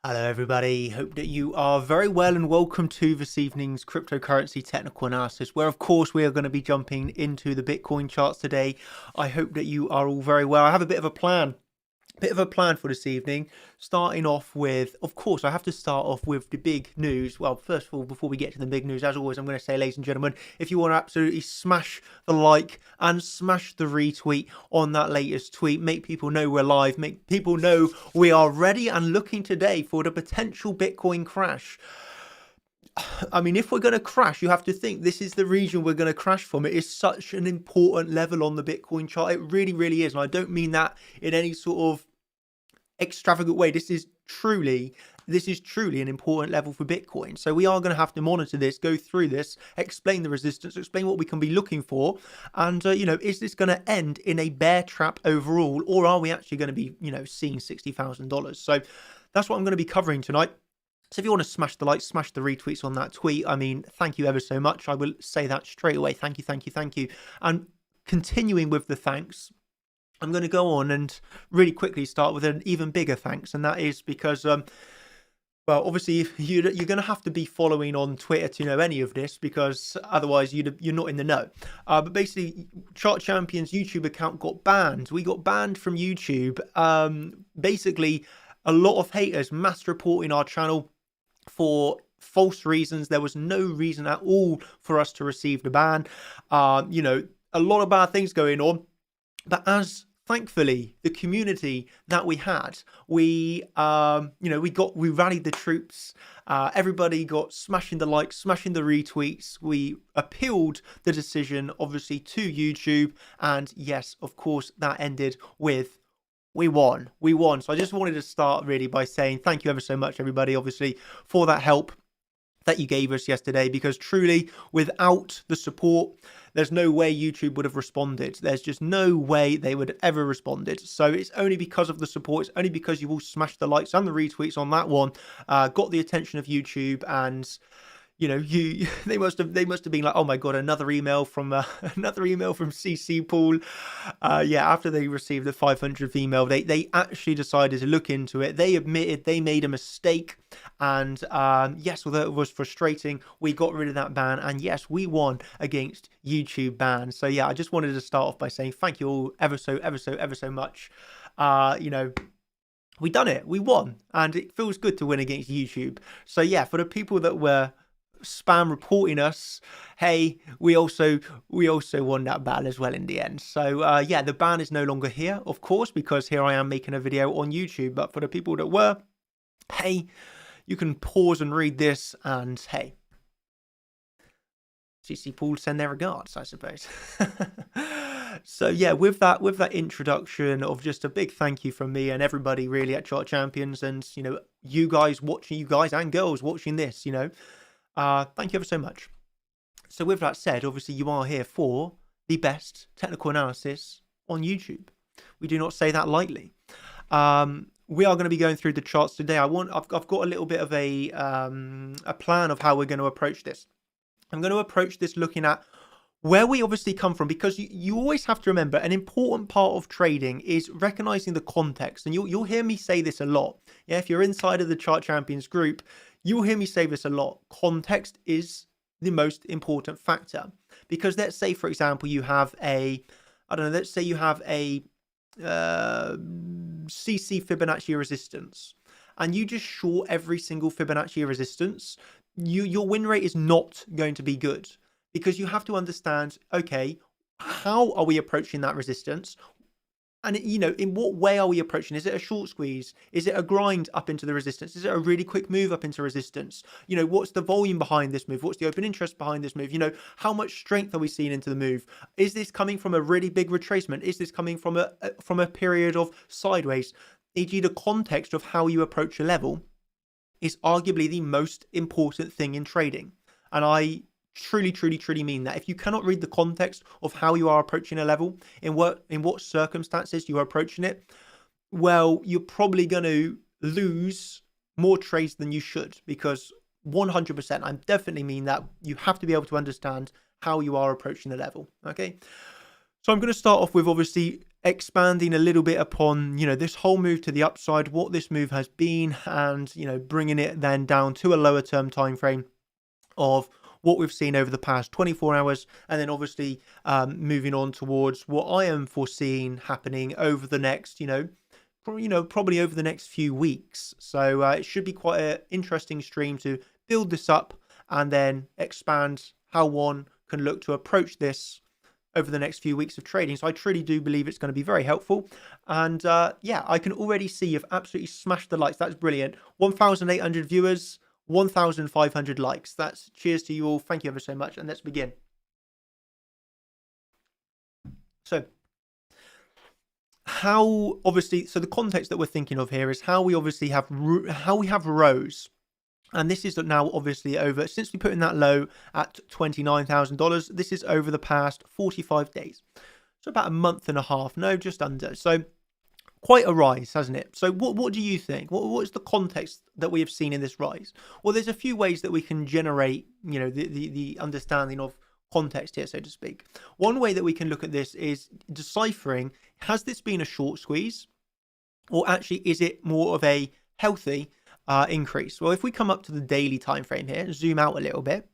Hello, everybody. Hope that you are very well and welcome to this evening's cryptocurrency technical analysis, where, of course, we are going to be jumping into the Bitcoin charts today. I hope that you are all very well. I have a bit of a plan. For this evening, starting off with, of course, I have to start off with the big news. Well, first of all, before we get to the big news, as always, I'm going to say, ladies and gentlemen, if you want to absolutely smash the like and smash the retweet on that latest tweet, make people know we're live, make people know we are ready and looking today for the potential Bitcoin crash. I mean, if we're going to crash, you have to think this is the region we're going to crash from. It is such an important level on the Bitcoin chart. It really, really is. And I don't mean that in any sort of extravagant way. This is truly an important level for Bitcoin. So we are going to have to monitor this, go through this, explain the resistance, explain what we can be looking for. And, is this going to end in a bear trap overall? Or are we actually going to be, seeing $60,000? So that's what I'm going to be covering tonight. So if you want to smash the likes, smash the retweets on that tweet, I mean, thank you ever so much. I will say that straight away. Thank you, thank you, thank you. And continuing with the thanks, I'm going to go on and really quickly start with an even bigger thanks. And that is because, obviously, you're going to have to be following on Twitter to know any of this, because otherwise you're not in the know. But basically, Chart Champions YouTube account got banned. We got banned from YouTube. Basically, a lot of haters mass reporting our channel for false reasons. There was no reason at all for us to receive the ban. A lot of bad things going on. But as thankfully the community that we had, we rallied the troops. Everybody got smashing the likes, smashing the retweets. We appealed the decision, obviously, to YouTube, and yes, of course, that ended with we won. So I just wanted to start really by saying thank you ever so much, everybody, obviously, for that help that you gave us yesterday, because truly, without the support, there's no way YouTube would have responded. There's just no way they would have ever responded. So it's only because of the support. It's only because you all smashed the likes and the retweets on that one, got the attention of YouTube, and they must have been like, oh my god, another email from CC Pool. After they received the 500th email, they actually decided to look into it. They admitted they made a mistake, and yes, although it was frustrating, we got rid of that ban, and yes, we won against YouTube ban. So yeah, I just wanted to start off by saying thank you all ever so much. We done it. We won, and it feels good to win against YouTube. So yeah, for the people that were spam reporting us, hey, we also won that ban as well in the end. So the ban is no longer here, of course, because here I am making a video on YouTube. But for the people that were, hey, you can pause and read this, and hey, CC Pool send their regards, I suppose. So yeah, with that introduction of just a big thank you from me and everybody really at Chart Champions, and you guys and girls watching this, thank you ever so much. So with that said, obviously you are here for the best technical analysis on YouTube. We do not say that lightly. We are going to be going through the charts today. I've got a little bit of a plan of how we're going to approach this. I'm going to approach this looking at where we obviously come from, because you always have to remember an important part of trading is recognizing the context. And you'll hear me say this a lot. Yeah, if you're inside of the Chart Champions group, you'll hear me say this a lot. Context is the most important factor, because let's say, for example, you have let's say you have a CC Fibonacci resistance, and you just short every single Fibonacci resistance, your win rate is not going to be good, because you have to understand, okay, how are we approaching that resistance? And, in what way are we approaching? Is it a short squeeze? Is it a grind up into the resistance? Is it a really quick move up into resistance? What's the volume behind this move? What's the open interest behind this move? How much strength are we seeing into the move? Is this coming from a really big retracement? Is this coming from a period of sideways? E.g., the context of how you approach a level is arguably the most important thing in trading. And I truly mean that. If you cannot read the context of how you are approaching a level, in what circumstances you are approaching it, well, you're probably going to lose more trades than you should, because 100%, I definitely mean that. You have to be able to understand how you are approaching the level. Okay, so I'm going to start off with obviously expanding a little bit upon, this whole move to the upside, what this move has been, and, bringing it then down to a lower term time frame of what we've seen over the past 24 hours, and then obviously moving on towards what I am foreseeing happening over the next, probably over the next few weeks. So it should be quite an interesting stream to build this up and then expand how one can look to approach this over the next few weeks of trading. So I truly do believe it's going to be very helpful. And yeah, I can already see you've absolutely smashed the likes. That's brilliant. 1,800 viewers, 1,500 likes. That's cheers to you all. Thank you ever so much. And let's begin. So the context that we're thinking of here is how we obviously have rows. And this is now obviously over, since we put in that low at $29,000, this is over the past 45 days. So about a month and a half, no, just under. So quite a rise, hasn't it? So what do you think? What is the context that we have seen in this rise? Well, there's a few ways that we can generate, the understanding of context here, so to speak. One way that we can look at this is deciphering, has this been a short squeeze? Or actually, is it more of a healthy increase? Well, if we come up to the daily time frame here, zoom out a little bit,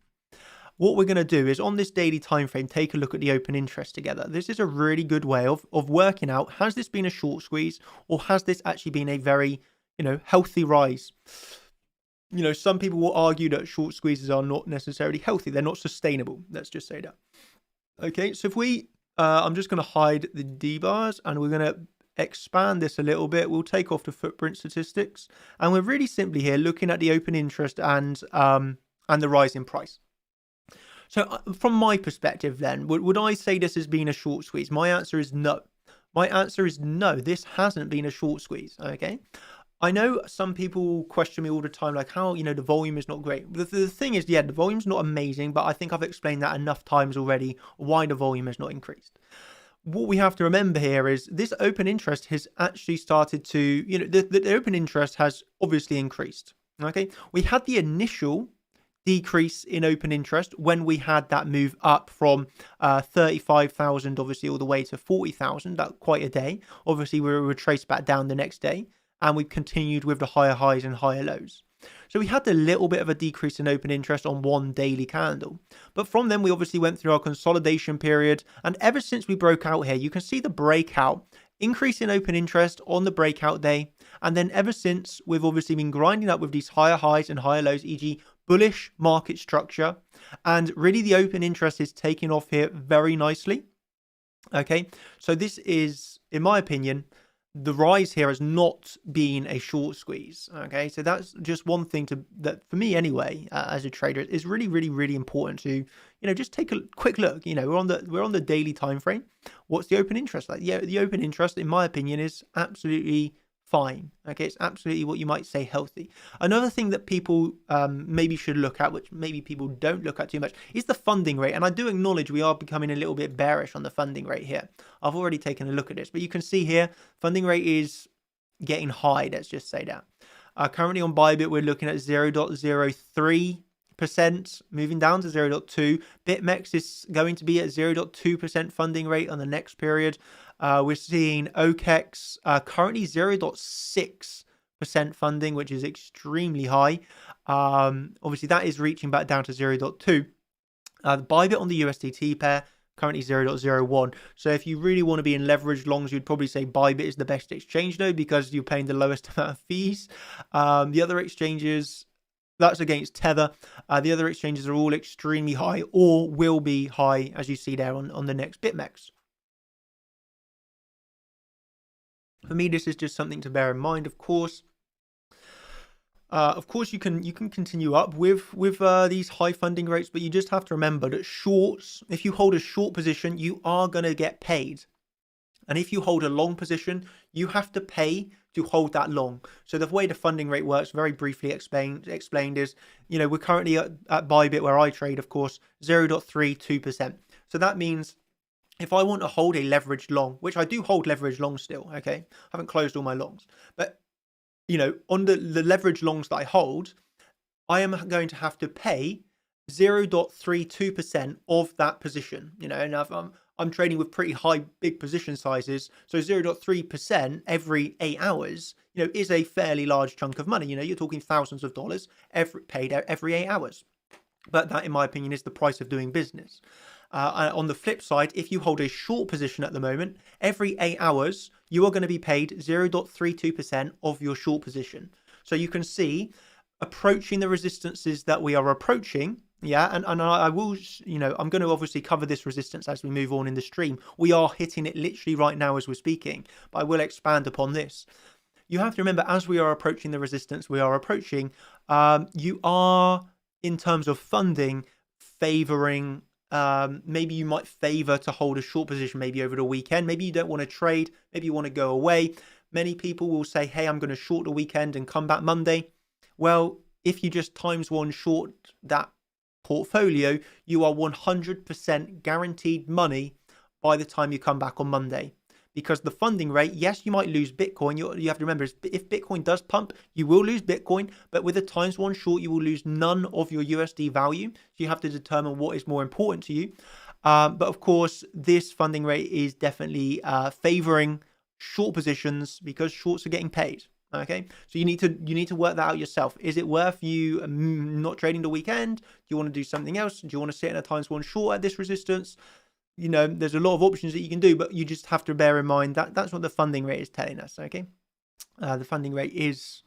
what we're going to do is on this daily time frame, take a look at the open interest together. This is a really good way of working out, has this been a short squeeze, or has this actually been a very, healthy rise? Some people will argue that short squeezes are not necessarily healthy. They're not sustainable. Let's just say that. Okay, so if we, I'm just going to hide the D bars and we're going to expand this a little bit. We'll take off the footprint statistics, and we're really simply here looking at the open interest and the rise in price. So from my perspective then, would I say this has been a short squeeze? My answer is no. My answer is no, this hasn't been a short squeeze, okay? I know some people question me all the time, like how, the volume is not great. The thing is, yeah, the volume's not amazing, but I think I've explained that enough times already, why the volume has not increased. What we have to remember here is this open interest has actually started to, the open interest has obviously increased, okay? We had the initial decrease in open interest when we had that move up from 35,000 obviously all the way to 40,000. That quite a day. Obviously we were retraced back down the next day, and we continued with the higher highs and higher lows. So we had a little bit of a decrease in open interest on one daily candle, but from then we obviously went through our consolidation period, and ever since we broke out here, you can see the breakout increase in open interest on the breakout day, and then ever since we've obviously been grinding up with these higher highs and higher lows, e.g. bullish market structure, and really the open interest is taking off here very nicely. Okay, so this is, in my opinion, the rise here has not been a short squeeze. Okay, so that's just one thing that for me anyway, as a trader, is really, really, really important to just take a quick look. We're on the daily time frame. What's the open interest like? Yeah, the open interest, in my opinion, is absolutely fine. Okay, it's absolutely what you might say healthy. Another thing that people maybe should look at, which maybe people don't look at too much, is the funding rate. And I do acknowledge we are becoming a little bit bearish on the funding rate here. I've already taken a look at this, but you can see here funding rate is getting high. Let's just say that. Currently on Bybit, we're looking at 0.03%, moving down to 0.2. BitMEX is going to be at 0.2% funding rate on the next period. We're seeing OKEX currently 0.6% funding, which is extremely high. Obviously, that is reaching back down to 0.2. The Bybit on the USDT pair currently 0.01. So if you really want to be in leveraged longs, you'd probably say Bybit is the best exchange though, because you're paying the lowest amount of fees. The other exchanges, that's against Tether. The other exchanges are all extremely high or will be high, as you see there on the next BitMEX. For me, this is just something to bear in mind, of course. You can continue up with these high funding rates, but you just have to remember that shorts, if you hold a short position, you are going to get paid. And if you hold a long position, you have to pay to hold that long. So the way the funding rate works, very briefly explained is, we're currently at Bybit, where I trade, of course, 0.32%. So that means if I want to hold a leveraged long, which I do hold leveraged long still, okay? I haven't closed all my longs. But, on the leveraged longs that I hold, I am going to have to pay 0.32% of that position, and I'm trading with pretty big position sizes. So 0.3% every 8 hours, is a fairly large chunk of money. You're talking thousands of dollars paid out every 8 hours. But that, in my opinion, is the price of doing business. On the flip side, if you hold a short position at the moment, every 8 hours, you are going to be paid 0.32% of your short position. So you can see, approaching the resistances that we are approaching, and I will, I'm going to obviously cover this resistance as we move on in the stream. We are hitting it literally right now as we're speaking, but I will expand upon this. You have to remember, as we are approaching the resistance we are approaching, you are, in terms of funding, favoring, maybe you might favor to hold a short position maybe over the weekend. Maybe you don't want to trade. Maybe you want to go away. Many people will say, hey, I'm going to short the weekend and come back Monday. Well, if you just times one short that portfolio, you are 100% guaranteed money by the time you come back on Monday. Because the funding rate, yes, you might lose Bitcoin. You have to remember, if Bitcoin does pump, you will lose Bitcoin. But with a times one short, you will lose none of your USD value. So you have to determine what is more important to you. But of course, this funding rate is definitely favoring short positions because shorts are getting paid. Okay, so you need to work that out yourself. Is it worth you not trading the weekend? Do you want to do something else? Do you want to sit in a times one short at this resistance? There's a lot of options that you can do, but you just have to bear in mind that that's what the funding rate is telling us. Okay, the funding rate is,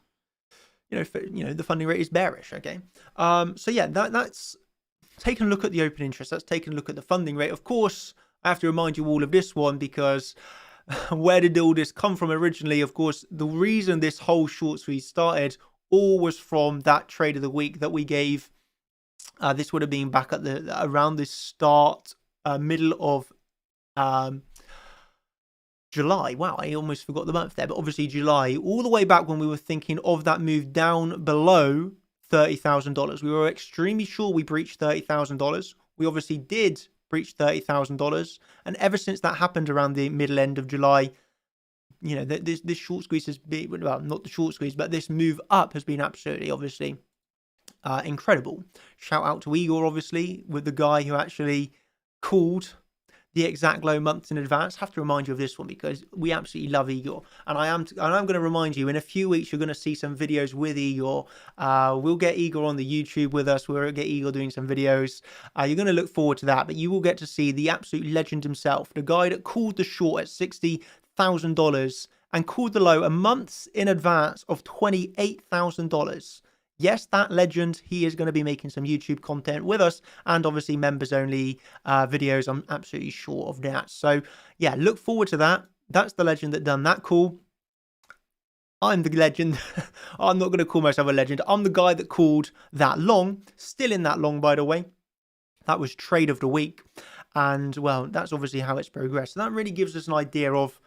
the funding rate is bearish. Okay, so yeah, that's taking a look at the open interest. That's taking a look at the funding rate. Of course, I have to remind you all of this one because where did all this come from originally? Of course, the reason this whole short squeeze started all was from that trade of the week that we gave. This would have been back at around the start. Middle of July. Wow, I almost forgot the month there, but obviously July, all the way back when we were thinking of that move down below $30,000. We were extremely sure we breached $30,000. We obviously did breach $30,000, and ever since that happened around the middle end of July, this short squeeze has been, well, not the short squeeze, but this move up has been absolutely, obviously, incredible. Shout out to Igor, obviously, with the guy who actually called the exact low months in advance. Have to remind you of this one because we absolutely love Igor, and I'm going to remind you in a few weeks you're going to see some videos with Igor. We'll get Igor on the YouTube with us. We'll get Igor doing some videos. You're going to look forward to that, but you will get to see the absolute legend himself, the guy that called the short at $60,000 and called the low a month in advance of $28,000. Yes, that legend, he is going to be making some YouTube content with us and obviously members only videos. I'm absolutely sure of that. So yeah, look forward to that. That's the legend that done that call. I'm the legend. I'm not going to call myself a legend. I'm the guy that called that long, still in that long, by the way. That was trade of the week. And well, that's obviously how it's progressed. So that really gives us an idea of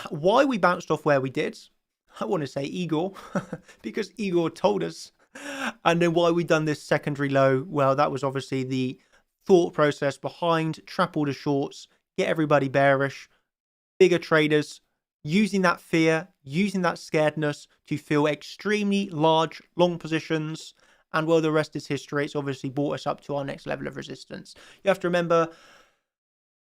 why we bounced off where we did. I want to say Igor, because Igor told us. And then why we done this secondary low, well, that was obviously the thought process behind trap all the shorts, get everybody bearish, bigger traders, using that fear, using that scaredness to fill extremely large long positions. And well, the rest is history. It's obviously brought us up to our next level of resistance. You have to remember,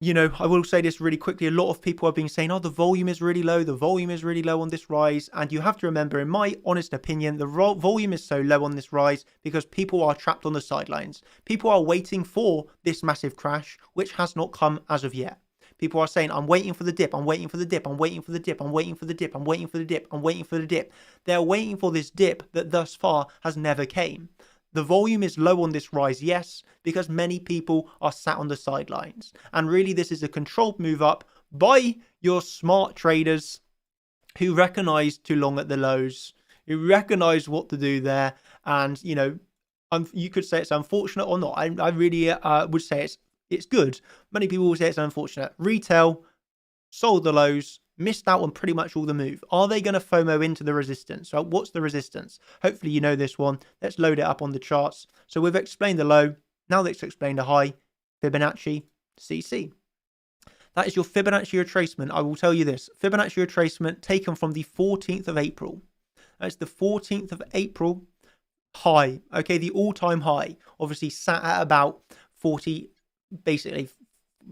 I will say this really quickly. A lot of people have been saying, oh, the volume is really low. The volume is really low on this rise. And you have to remember, in my honest opinion, the volume is so low on this rise because people are trapped on the sidelines. People are waiting for this massive crash, which has not come as of yet. People are saying, I'm waiting for the dip. I'm waiting for the dip. I'm waiting for the dip. I'm waiting for the dip. I'm waiting for the dip. I'm waiting for the dip. They're waiting for this dip that thus far has never came. The volume is low on this rise, yes, because many people are sat on the sidelines. And really, this is a controlled move up by your smart traders who recognize too long at the lows, who recognize what to do there. And, you could say it's unfortunate or not. I really would say it's good. Many people will say it's unfortunate. Retail sold the lows, missed out on pretty much all the move. Are they going to FOMO into the resistance? So what's the resistance? Hopefully you know this one. Let's load it up on the charts. So we've explained the low. Now let's explain the high. Fibonacci CC. That is your Fibonacci retracement. I will tell you this. Fibonacci retracement taken from the 14th of April. That's the 14th of April high. Okay, the all-time high. Obviously sat at about 40, basically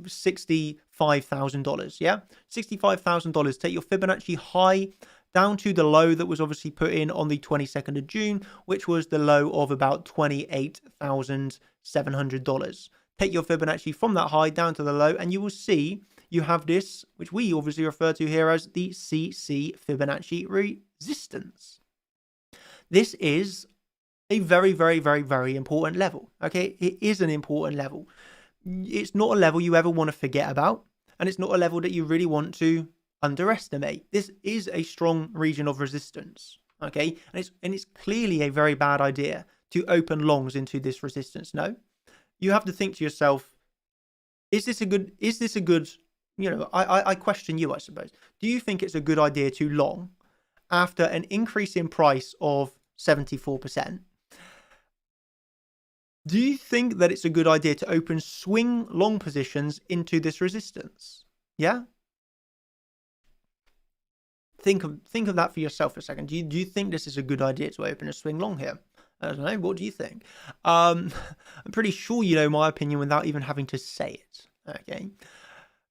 $65 $65,000. Yeah, $65,000. Take your Fibonacci high down to the low that was obviously put in on the 22nd of June, which was the low of about $28,700. Take your Fibonacci from that high down to the low, and you will see you have this, which we obviously refer to here as the CC Fibonacci resistance. This is a very, very, very, very important level. Okay, it is an important level. It's not a level you ever want to forget about, and it's not a level that you really want to underestimate. This is a strong region of resistance. Okay, and it's clearly a very bad idea to open longs into this resistance. No, you have to think to yourself, is this a good, you know, I question you, I suppose. Do you think it's a good idea to long after an increase in price of 74%? Do you think that it's a good idea to open swing long positions into this resistance? Yeah? Think of that for yourself for a second. Do you think this is a good idea to open a swing long here? I don't know. What do you think? I'm pretty sure you know my opinion without even having to say it. Okay.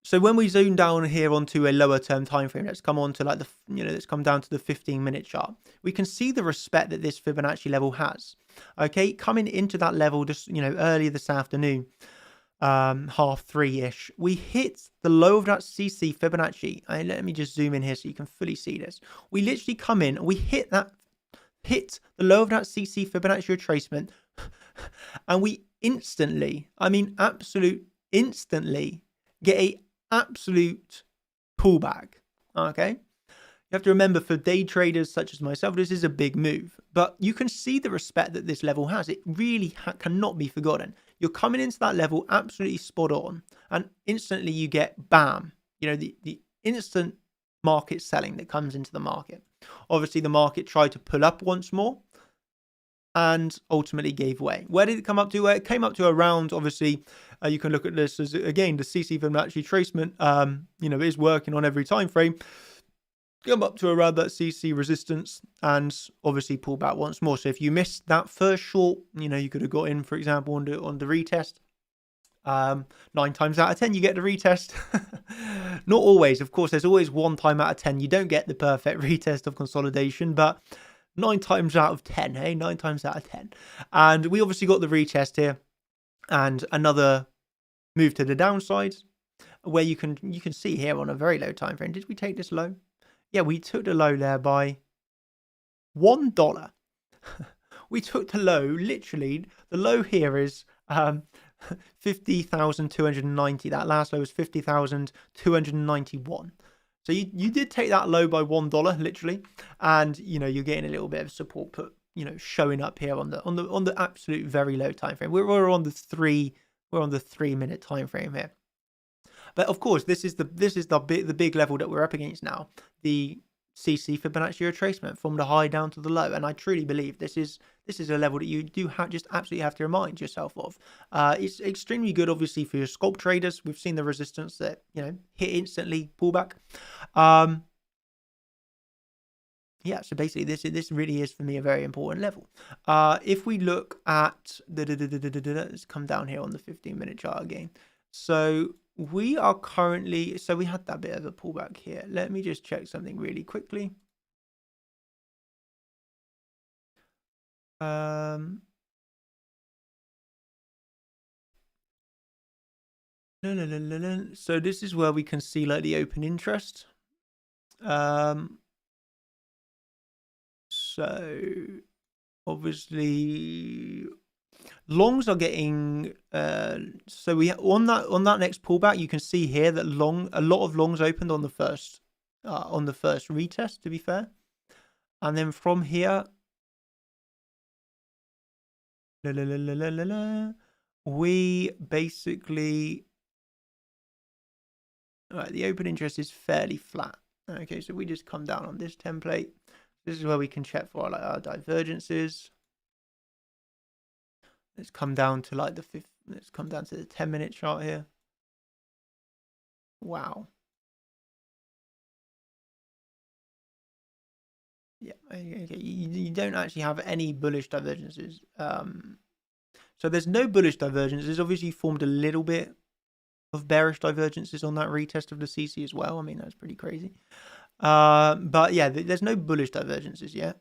So when we zoom down here onto a lower term time frame, let's come on to like let's come down to the 15-minute chart. We can see the respect that this Fibonacci level has. Okay, coming into that level just earlier this afternoon, 2:30ish, we hit the low of that CC Fibonacci. And let me just zoom in here so you can fully see this. We literally come in, we hit the low of that CC Fibonacci retracement, and we instantly, instantly get a absolute pullback. Okay, you have to remember, for day traders such as myself, this is a big move, but you can see the respect that this level has. It really cannot be forgotten. You're coming into that level absolutely spot on, and instantly you get bam, the instant market selling that comes into the market. Obviously the market tried to pull up once more and ultimately gave way. Where did it come up to? It came up to around, obviously, you can look at this as, again, the CC Fibonacci retracement, is working on every time frame. Come up to around that CC resistance and obviously pull back once more. So if you missed that first short, you could have got in, for example, on the retest. 9 times out of 10 you get the retest. Not always, of course. There's always 1 time out of 10 you don't get the perfect retest of consolidation, but 9 times out of 10, hey, 9 times out of 10. And we obviously got the retest here and another move to the downside, where you can see here on a very low time frame. Did we take this low? Yeah, we took the low there by $1. We took the low, literally, the low here is 50,290. That last low was 50,291. So you did take that low by $1, literally, and you're getting a little bit of support put showing up here on the absolute very low time frame. We're on the 3-minute time frame here. But of course, this is the big level that we're up against now, the CC Fibonacci retracement from the high down to the low, and I truly believe this is a level that you do just absolutely have to remind yourself of. It's extremely good, obviously, for your scalp traders. We've seen the resistance that hit instantly, pullback. Yeah, so basically this really is for me a very important level. If we look at let's come down here on the 15-minute chart again. So we are currently, so we had that bit of a pullback here. Let me just check something really quickly. No. So this is where we can see like the open interest. So obviously longs are getting so we on that next pullback, you can see here that a lot of longs opened on the first retest, to be fair. And then from here we basically, right, the open interest is fairly flat. Okay, so we just come down on this template. This is where we can check for our divergences. Let's come down to like let's come down to the 10-minute chart here. Wow. Yeah, okay. You don't actually have any bullish divergences. So there's no bullish divergences. Obviously formed a little bit of bearish divergences on that retest of the CC as well. I mean, that's pretty crazy. But yeah, there's no bullish divergences yet.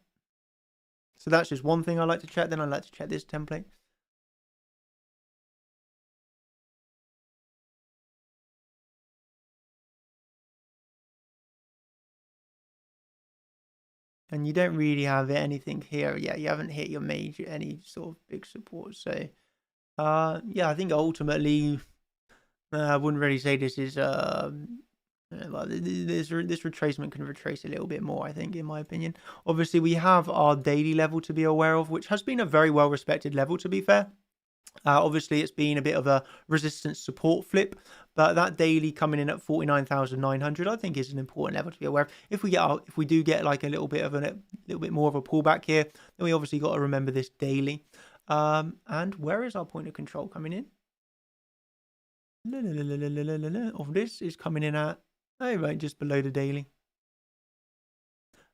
So that's just one thing I like to check. Then I like to check this template. And you don't really have anything here. Yeah, you haven't hit your major, any sort of big support. So, yeah, I think ultimately, I wouldn't really say this is, well, this retracement can retrace a little bit more, I think, in my opinion. Obviously, we have our daily level to be aware of, which has been a very well-respected level, to be fair. Obviously, it's been a bit of a resistance support flip, but that daily coming in at 49,900, I think, is an important level to be aware of. If we do get like a little bit more of a pullback here, then we obviously got to remember this daily. And where is our point of control coming in? Of this is coming in at, oh right, just below the daily.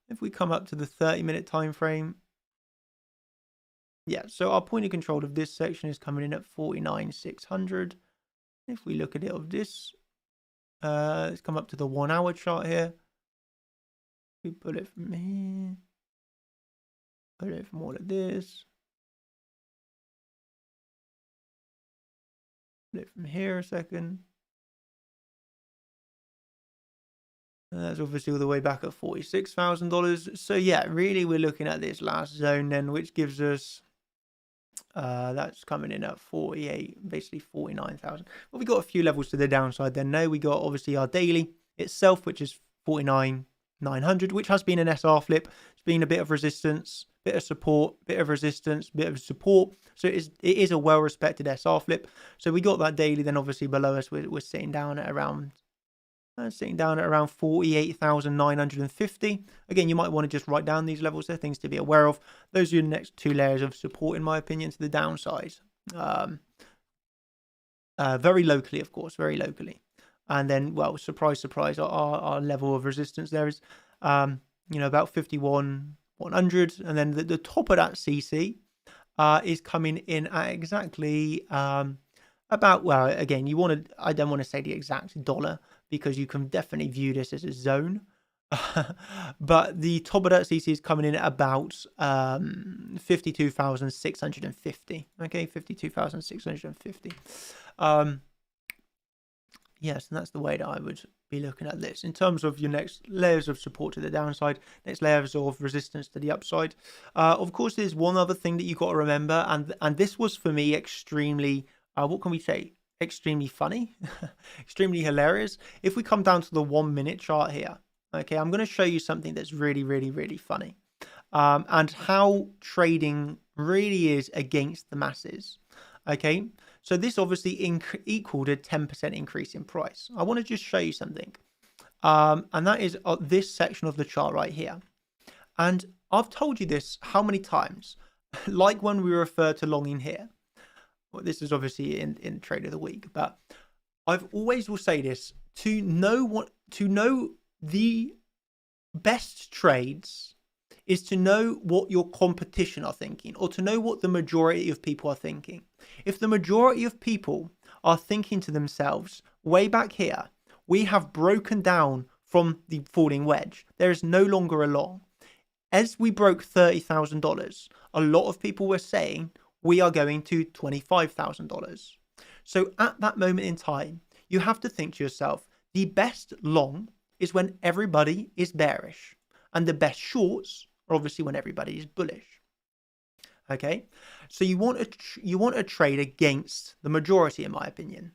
If we come up to the 30-minute time frame, yeah, so our point of control of this section is coming in at 49,600. If we look at it of this, let's come up to the 1 hour chart here. We pull it from here, pull it from all of this, pull it from here a second. And that's obviously all the way back at $46,000. So yeah, really we're looking at this last zone then, which gives us, that's coming in at 48, basically 49,000. Well, we got a few levels to the downside then. No, we got obviously our daily itself, which is 49,900, which has been an SR flip. It's been a bit of resistance, bit of support, bit of resistance, bit of support. So it is a well-respected SR flip. So we got that daily. Then obviously below us, we're sitting down at around 48,950. Again, you might want to just write down these levels. They're things to be aware of. Those are your next two layers of support, in my opinion, to the downside. Very locally, of course, very locally. And then, well, surprise, surprise, our level of resistance there is, about 51,100. And then the top of that CC is coming in at exactly about, well, again, I don't want to say the exact dollar, because you can definitely view this as a zone. But the top of that CC is coming in at about 52,650. Okay, 52,650. Yes, and that's the way that I would be looking at this. In terms of your next layers of support to the downside, next layers of resistance to the upside. Of course, there's one other thing that you've got to remember, and this was for me extremely, what can we say? Extremely funny, extremely hilarious. If we come down to the 1 minute chart here, okay, I'm going to show you something that's really, really, really funny, and how trading really is against the masses. Okay, so this obviously equaled a 10% increase in price. I want to just show you something, and that is this section of the chart right here. And I've told you this how many times, like when we refer to long in here. Well, this is obviously in trade of the week, but I've always will say this: to know the best trades is to know what your competition are thinking, or to know what the majority of people are thinking. If the majority of people are thinking to themselves, way back here, we have broken down from the falling wedge, there is no longer a long. As we broke $30,000, a lot of people were saying, we are going to $25,000. So at that moment in time, you have to think to yourself, the best long is when everybody is bearish, and the best shorts are obviously when everybody is bullish. Okay, so you want to trade against the majority, in my opinion.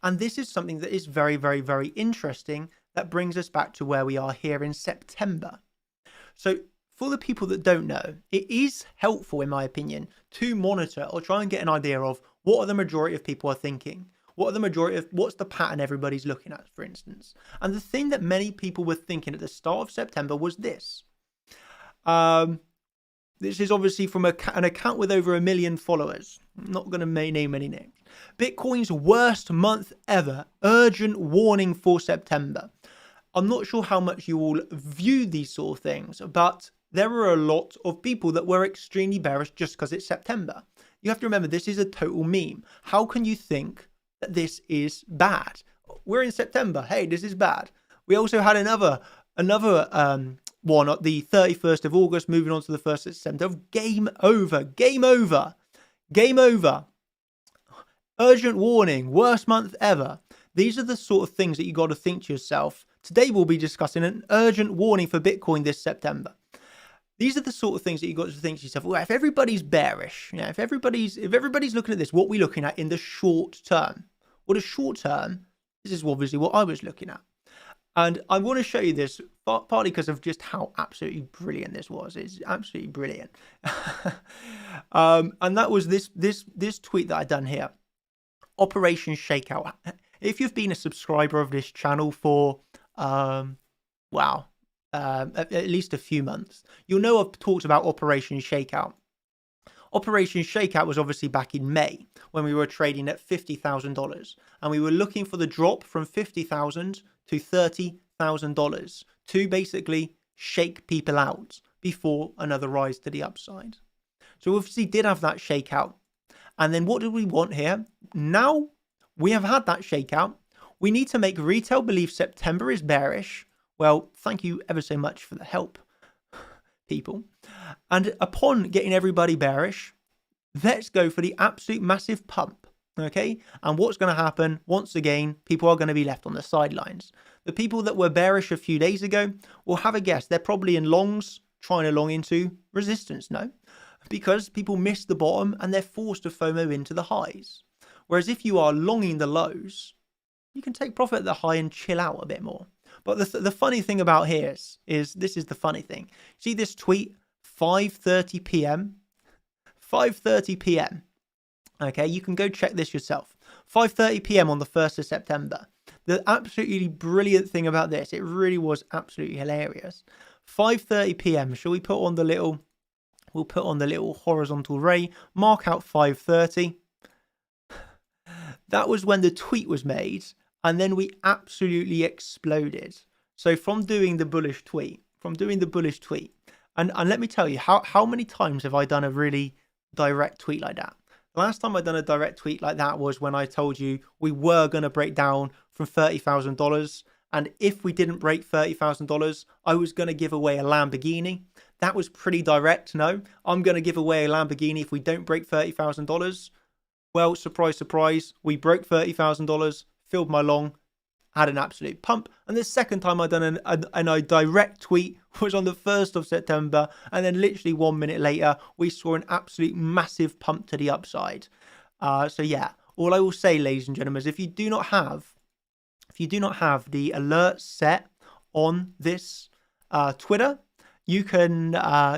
And this is something that is very, very, very interesting. That brings us back to where we are here in September. So for the people that don't know, it is helpful, in my opinion, to monitor or try and get an idea of what are the majority of people are thinking. What's the pattern everybody's looking at, for instance. And the thing that many people were thinking at the start of September was this. This is obviously from an account with over 1 million followers. I'm not going to name any names. Bitcoin's worst month ever. Urgent warning for September. I'm not sure how much you all view these sort of things, but there are a lot of people that were extremely bearish just because it's September. You have to remember, this is a total meme. How can you think that this is bad. We're in September. Hey, this is bad. We also had another one at the 31st of August, moving on to the 1st of September. Game over. Game over. Game over. Urgent warning. Worst month ever. These are the sort of things that you got to think to yourself. Today we'll be discussing an urgent warning for Bitcoin this September. These are the sort of things that you got to think to yourself. Well, if everybody's bearish, if everybody's looking at this, what are we looking at in the short term? Well, the short term, this is obviously what I was looking at. And I want to show you this partly because of just how absolutely brilliant this was. It's absolutely brilliant. And that was this tweet that I done here. Operation Shakeout. If you've been a subscriber of this channel for, at least a few months, you'll know I've talked about Operation Shakeout. Operation Shakeout was obviously back in May when we were trading at $50,000 and we were looking for the drop from $50,000 to $30,000 to basically shake people out before another rise to the upside. So obviously did have that shakeout. And then what do we want here? Now we have had that shakeout. We need to make retail believe September is bearish. Well, thank you ever so much for the help, people. And upon getting everybody bearish, let's go for the absolute massive pump. Okay. And what's going to happen? Once again, people are going to be left on the sidelines. The people that were bearish a few days ago will have a guess. They're probably in longs trying to long into resistance. No, because people miss the bottom and they're forced to FOMO into the highs. Whereas if you are longing the lows, you can take profit at the high and chill out a bit more. But the funny thing about here is this is the funny thing. See this tweet, 5:30 p.m. 5:30 p.m. Okay, you can go check this yourself. 5:30 p.m. on the 1st of September. The absolutely brilliant thing about this, it really was absolutely hilarious. 5:30 p.m. Shall we put on the little? We'll put on the little horizontal ray. Mark out 5:30. That was when the tweet was made, and then we absolutely exploded. So from doing the bullish tweet, and let me tell you, how many times have I done a really direct tweet like that? The last time I done a direct tweet like that was when I told you we were going to break down from $30,000. And if we didn't break $30,000, I was going to give away a Lamborghini. That was pretty direct. No, I'm going to give away a Lamborghini if we don't break $30,000. Well, surprise, surprise, we broke $30,000, filled my long, had an absolute pump. And the second time I done a direct tweet was on the 1st of September. And then literally 1 minute later, we saw an absolute massive pump to the upside. So yeah, all I will say, ladies and gentlemen, is if you do not have the alert set on this Twitter, you can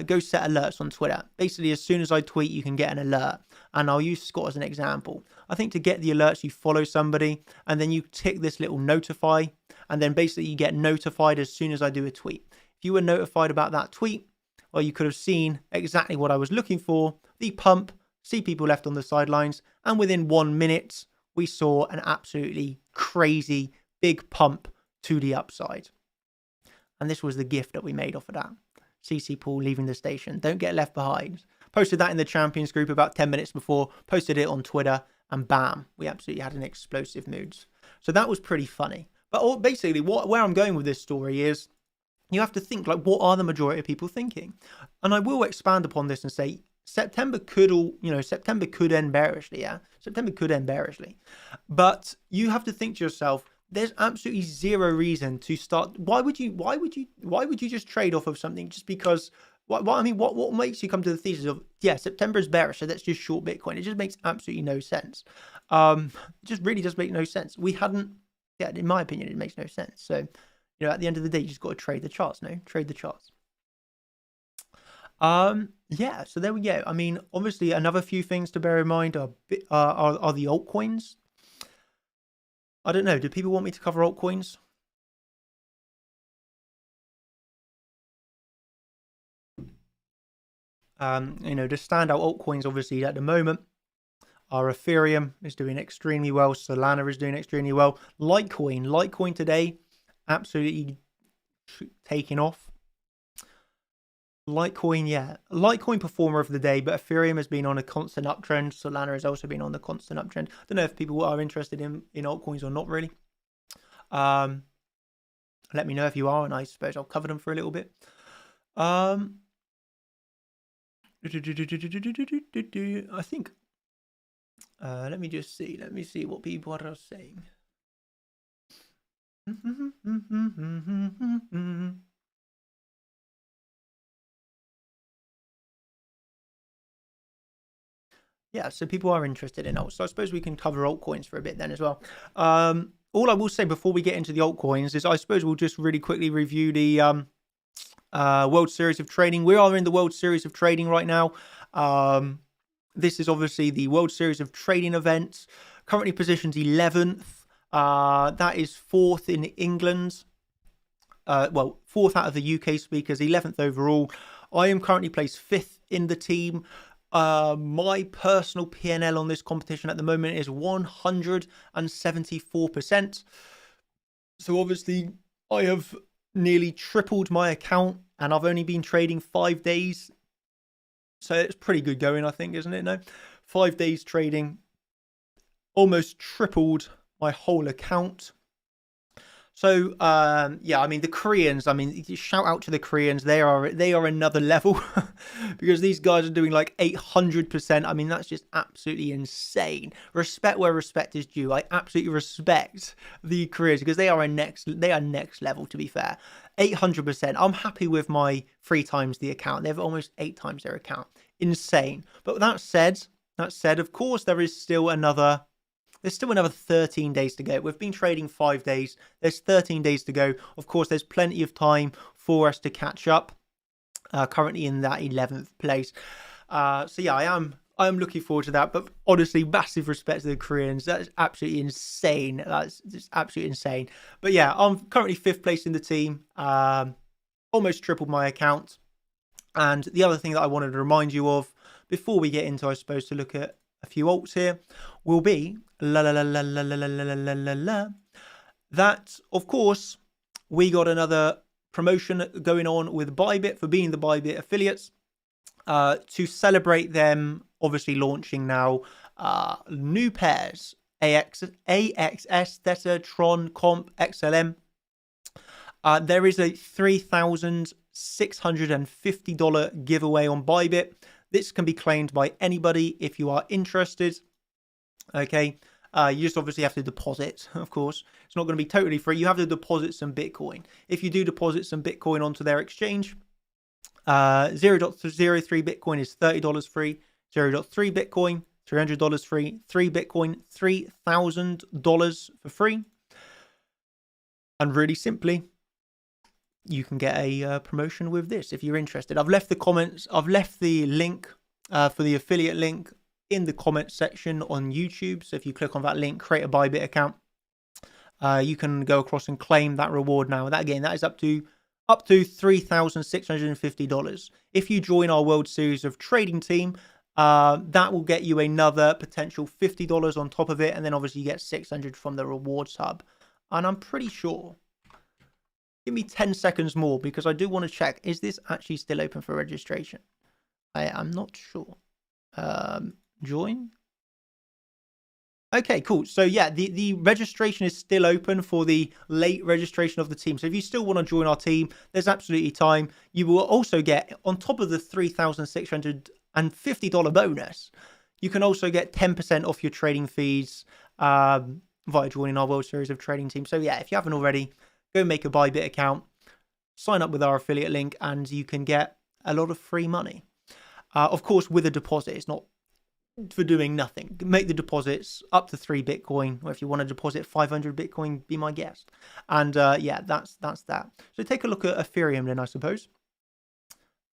go set alerts on Twitter. Basically, as soon as I tweet, you can get an alert. And I'll use Scott as an example. I think to get the alerts, you follow somebody and then you tick this little notify. And then basically you get notified as soon as I do a tweet. If you were notified about that tweet, well, you could have seen exactly what I was looking for. The pump, see people left on the sidelines. And within 1 minute, we saw an absolutely crazy big pump to the upside. And this was the gift that we made off of that. CC Paul leaving the station. Don't get left behind. Posted that in the Champions group about 10 minutes before. Posted it on Twitter. And bam, we absolutely had an explosive mood. So that was pretty funny. But basically, where I'm going with this story is you have to think, like, what are the majority of people thinking? And I will expand upon this and say September could end bearishly. Yeah, September could end bearishly. But you have to think to yourself, there's absolutely zero reason to start. Why would you just trade off of something just because? What makes you come to the thesis of, yeah, September is bearish, so let's just short Bitcoin? It just makes absolutely no sense. It just really does make no sense. In my opinion, it makes no sense. So, at the end of the day, you just got to trade the charts. Trade the charts. Yeah, so there we go. I mean, obviously, another few things to bear in mind are the altcoins. I don't know. Do people want me to cover altcoins? The standout altcoins, obviously, at the moment are Ethereum is doing extremely well. Solana is doing extremely well. Litecoin today, absolutely taking off. Litecoin, yeah. Litecoin performer of the day, but Ethereum has been on a constant uptrend. Solana has also been on the constant uptrend. I don't know if people are interested in altcoins or not really. Let me know if you are, and I suppose I'll cover them for a little bit. I think, let me just see. Let me see what people are saying. Yeah, so people are interested in alts. So I suppose we can cover altcoins for a bit then as well. All I will say before we get into the altcoins is I suppose we'll just really quickly review the World Series of Trading. We are in the World Series of Trading right now. This is obviously the World Series of Trading event. Currently positioned 11th. That is 4th in England. Well, 4th out of the UK speakers, 11th overall. I am currently placed 5th in the team. My personal PNL on this competition at the moment is 174%. So obviously I have nearly tripled my account and I've only been trading 5 days. So it's pretty good going, I think, isn't it? No, 5 days trading, almost tripled my whole account. So yeah, I mean the Koreans. I mean, shout out to the Koreans. They are another level because these guys are doing like 800%. I mean, that's just absolutely insane. Respect where respect is due. I absolutely respect the Koreans because they are next level. To be fair, 800%. I'm happy with my 3 times the account. They have almost 8 times their account. Insane. But that said, of course, there's still another 13 days to go. We've been trading 5 days. There's 13 days to go. Of course, there's plenty of time for us to catch up. Currently in that 11th place. So yeah, I am looking forward to that. But honestly, massive respect to the Koreans. That's absolutely insane. That's just absolutely insane. But yeah, I'm currently 5th place in the team. Almost tripled my account. And the other thing that I wanted to remind you of before we get into, I suppose, to look at a few alts here, will be that, of course, we got another promotion going on with Bybit for being the Bybit affiliates. To celebrate them obviously launching now new pairs, AXS, Theta, Tron, Comp, XLM. There is a $3,650 giveaway on Bybit. This can be claimed by anybody if you are interested. Okay, you just obviously have to deposit, of course. It's not going to be totally free. You have to deposit some Bitcoin. If you do deposit some Bitcoin onto their exchange, 0.03 Bitcoin is $30 free, 0.3 Bitcoin, $300 free, 3 Bitcoin, $3,000 for free. And really simply, you can get a promotion with this if you're interested. I've left the link for the affiliate link in the comment section on YouTube. So if you click on that link, create a Bybit account, you can go across and claim that reward now. That is up to $3,650. If you join our World Series of Trading team, that will get you another potential $50 on top of it, and then obviously you get $600 from the rewards hub. And I'm pretty sure. Give me 10 seconds more because I do want to check. Is this actually still open for registration? I am not sure. Join. Okay, cool. So yeah, the registration is still open for the late registration of the team. So if you still want to join our team, there's absolutely time. You will also get, on top of the $3,650 bonus, you can also get 10% off your trading fees via joining our World Series of Trading team. So yeah, if you haven't already, go make a Bybit account, sign up with our affiliate link, and you can get a lot of free money. Of course, with a deposit. It's not for doing nothing. Make the deposits up to 3 Bitcoin, or if you want to deposit 500 Bitcoin, be my guest. And yeah, that's that. So take a look at Ethereum then, I suppose.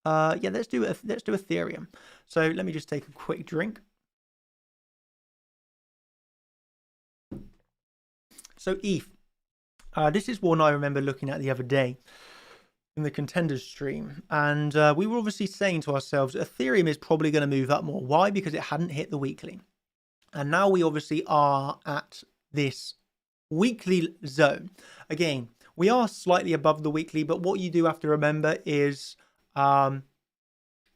Yeah, let's do Ethereum. So let me just take a quick drink. So ETH. This is one I remember looking at the other day in the contenders stream, and we were obviously saying to ourselves, Ethereum is probably going to move up more. Why? Because it hadn't hit the weekly, and now we obviously are at this weekly zone. Again, we are slightly above the weekly, but what you do have to remember is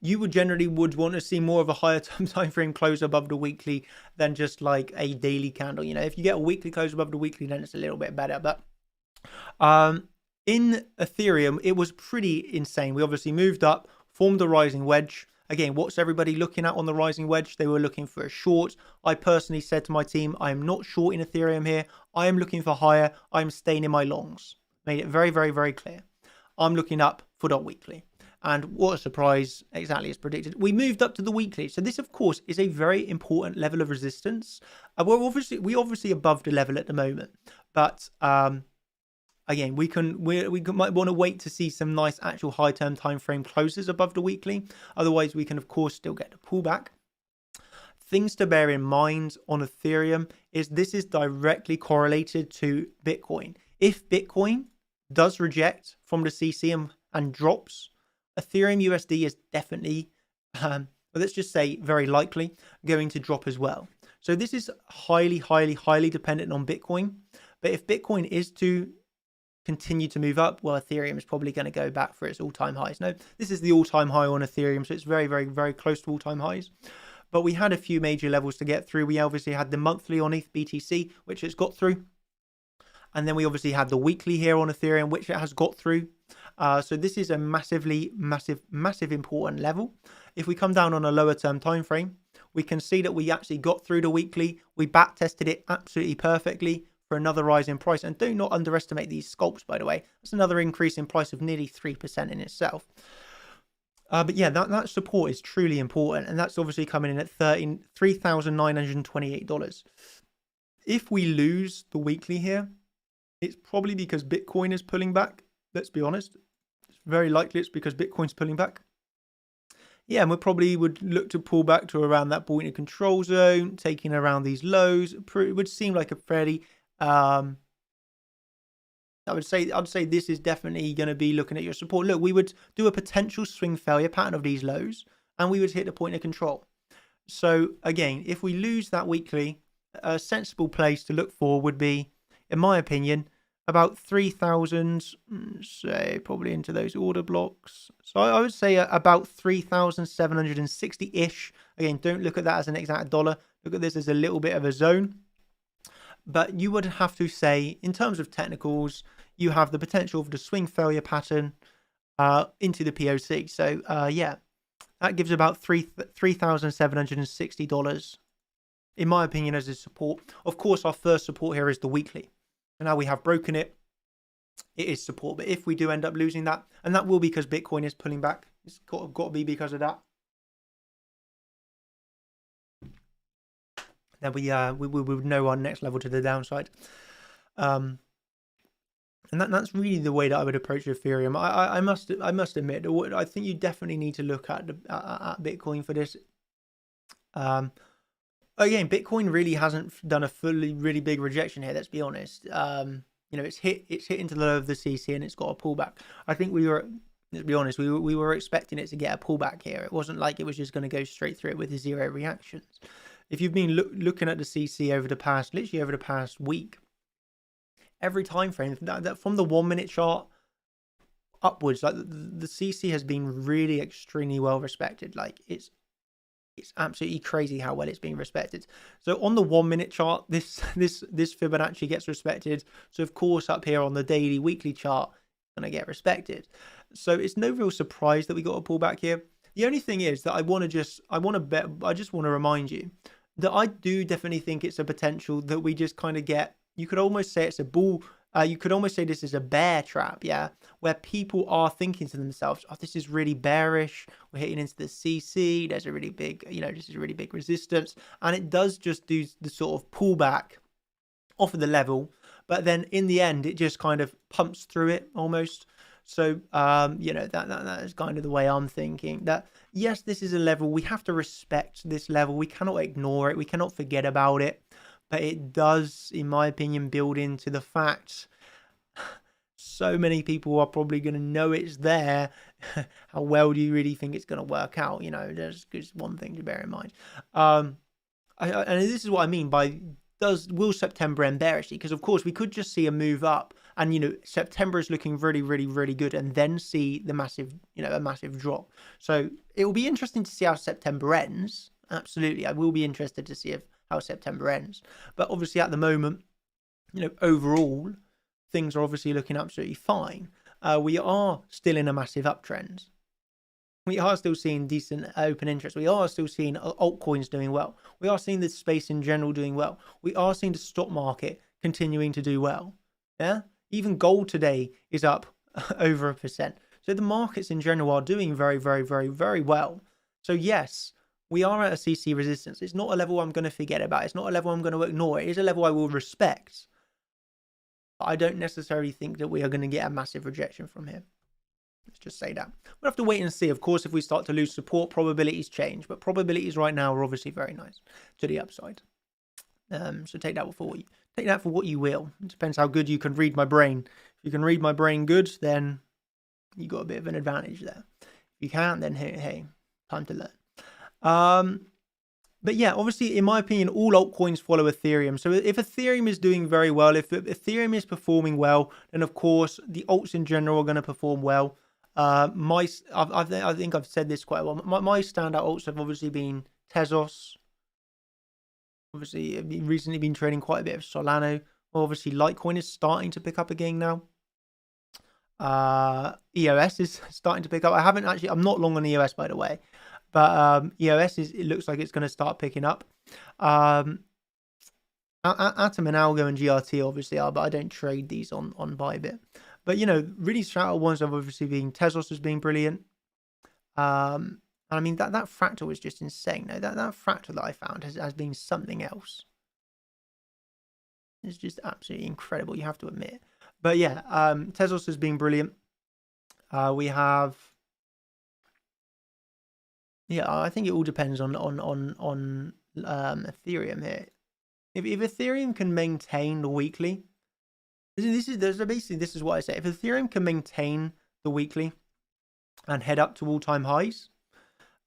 you would generally want to see more of a higher time frame close above the weekly than just like a daily candle. You know, if you get a weekly close above the weekly, then it's a little bit better. But in Ethereum, it was pretty insane. We obviously moved up, formed a rising wedge. Again, what's everybody looking at on the rising wedge? They were looking for a short. I personally said to my team, I am not short in Ethereum here. I am looking for higher. I'm staying in my longs. Made it very, very, very clear. I'm looking up for the weekly. And what a surprise, exactly as predicted. We moved up to the weekly. So this, of course, is a very important level of resistance. We're obviously above the level at the moment. But again, we might want to wait to see some nice actual high-term time frame closes above the weekly. Otherwise, we can, of course, still get the pullback. Things to bear in mind on Ethereum is this is directly correlated to Bitcoin. If Bitcoin does reject from the CC and drops, Ethereum USD is definitely, let's just say very likely, going to drop as well. So this is highly, highly, highly dependent on Bitcoin. But if Bitcoin is to continue to move up, well, Ethereum is probably going to go back for its all-time highs. No, this is the all-time high on Ethereum, so it's very, very, very close to all-time highs. But we had a few major levels to get through. We obviously had the monthly on ETH BTC, which it's got through. And then we obviously had the weekly here on Ethereum, which it has got through. So this is a massively, massive important level. If we come down on a lower term time frame, we can see that we actually got through the weekly. We back tested it absolutely perfectly for another rise in price. And do not underestimate these scalps, by the way. That's another increase in price of nearly 3% in itself. But yeah, that support is truly important. And that's obviously coming in at $3,928. If we lose the weekly here, it's probably because Bitcoin is pulling back. Let's be honest. It's very likely it's because Bitcoin's pulling back. Yeah, and we probably would look to pull back to around that point of control zone, taking around these lows. It would seem like a fairly, I'd say this is definitely going to be looking at your support. Look, we would do a potential swing failure pattern of these lows, and we would hit the point of control. So again, if we lose that weekly, a sensible place to look for would be, in my opinion, about 3,000, say probably into those order blocks. So I would say about 3,760-ish. Again, don't look at that as an exact dollar. Look at this as a little bit of a zone. But you would have to say, in terms of technicals, you have the potential for the swing failure pattern into the POC. So yeah, that gives about $3,760, in my opinion, as a support. Of course, our first support here is the weekly. And now we have broken it. It is support. But if we do end up losing that, and that will be because Bitcoin is pulling back. It's got to be because of that. Then we would know our next level to the downside. And that's really the way that I would approach Ethereum. I must admit, I think you definitely need to look at Bitcoin for this. Again, Bitcoin really hasn't done a really big rejection here. Let's be honest. You know, it's hit into the low of the CC and it's got a pullback. I think let's be honest, we were expecting it to get a pullback here. It wasn't like it was just going to go straight through it with zero reactions. If you've been looking at the CC literally over the past week, every time frame that from the 1 minute chart upwards, like the CC has been really extremely well respected. Like it's absolutely crazy how well it's being respected. So on the 1 minute chart, this Fibonacci gets respected. So of course up here on the daily, weekly chart, it's gonna get respected. So it's no real surprise that we got a pullback here. The only thing is that I just want to remind you that I do definitely think it's a potential that we just kind of get. You could almost say it's a bull. You could almost say this is a bear trap, yeah, where people are thinking to themselves, oh, this is really bearish. We're hitting into the CC. There's a really big, this is a really big resistance. And it does just do the sort of pullback off of the level. But then in the end, it just kind of pumps through it almost. So, that is kind of the way I'm thinking. That, yes, this is a level. We have to respect this level. We cannot ignore it. We cannot forget about it. But it does, in my opinion, build into the fact so many people are probably going to know it's there. How well do you really think it's going to work out? There's just one thing to bear in mind. And this is what I mean by will September end bearishly? Because, of course, we could just see a move up and September is looking really, really, really good, and then see the massive, a massive drop. So it will be interesting to see how September ends. Absolutely, I will be interested to see how September ends. But obviously, at the moment, overall, things are obviously looking absolutely fine. We are still in a massive uptrend. We are still seeing decent open interest. We are still seeing altcoins doing well. We are seeing the space in general doing well. We are seeing the stock market continuing to do well. Yeah, even gold today is up over 1%. So the markets in general are doing very, very, very, very well. So yes, we are at a CC resistance. It's not a level I'm going to forget about. It's not a level I'm going to ignore. It is a level I will respect. But I don't necessarily think that we are going to get a massive rejection from here. Let's just say that. We'll have to wait and see. Of course, if we start to lose support, probabilities change. But probabilities right now are obviously very nice to the upside. So take that for what you will. It depends how good you can read my brain. If you can read my brain good, then you got a bit of an advantage there. If you can't, then hey, time to learn. But yeah, obviously, in my opinion, all altcoins follow Ethereum. So if Ethereum is doing very well, if Ethereum is performing well, then of course the alts in general are going to perform well. I think I've said this quite well. My standout alts have obviously been Tezos. Obviously, I've recently been trading quite a bit of Solana. Obviously, Litecoin is starting to pick up again now. EOS is starting to pick up. I'm not long on EOS, by the way. But EOS it looks like it's going to start picking up. Atom and Algo and GRT obviously are, but I don't trade these on Bybit. But really shout ones have obviously been Tezos has been brilliant. And I mean that fractal was just insane. No, that fractal that I found has been something else. It's just absolutely incredible, you have to admit. But yeah, Tezos has been brilliant. We have. Yeah, I think it all depends on Ethereum here. If Ethereum can maintain the weekly, this is what I say. If Ethereum can maintain the weekly and head up to all-time highs,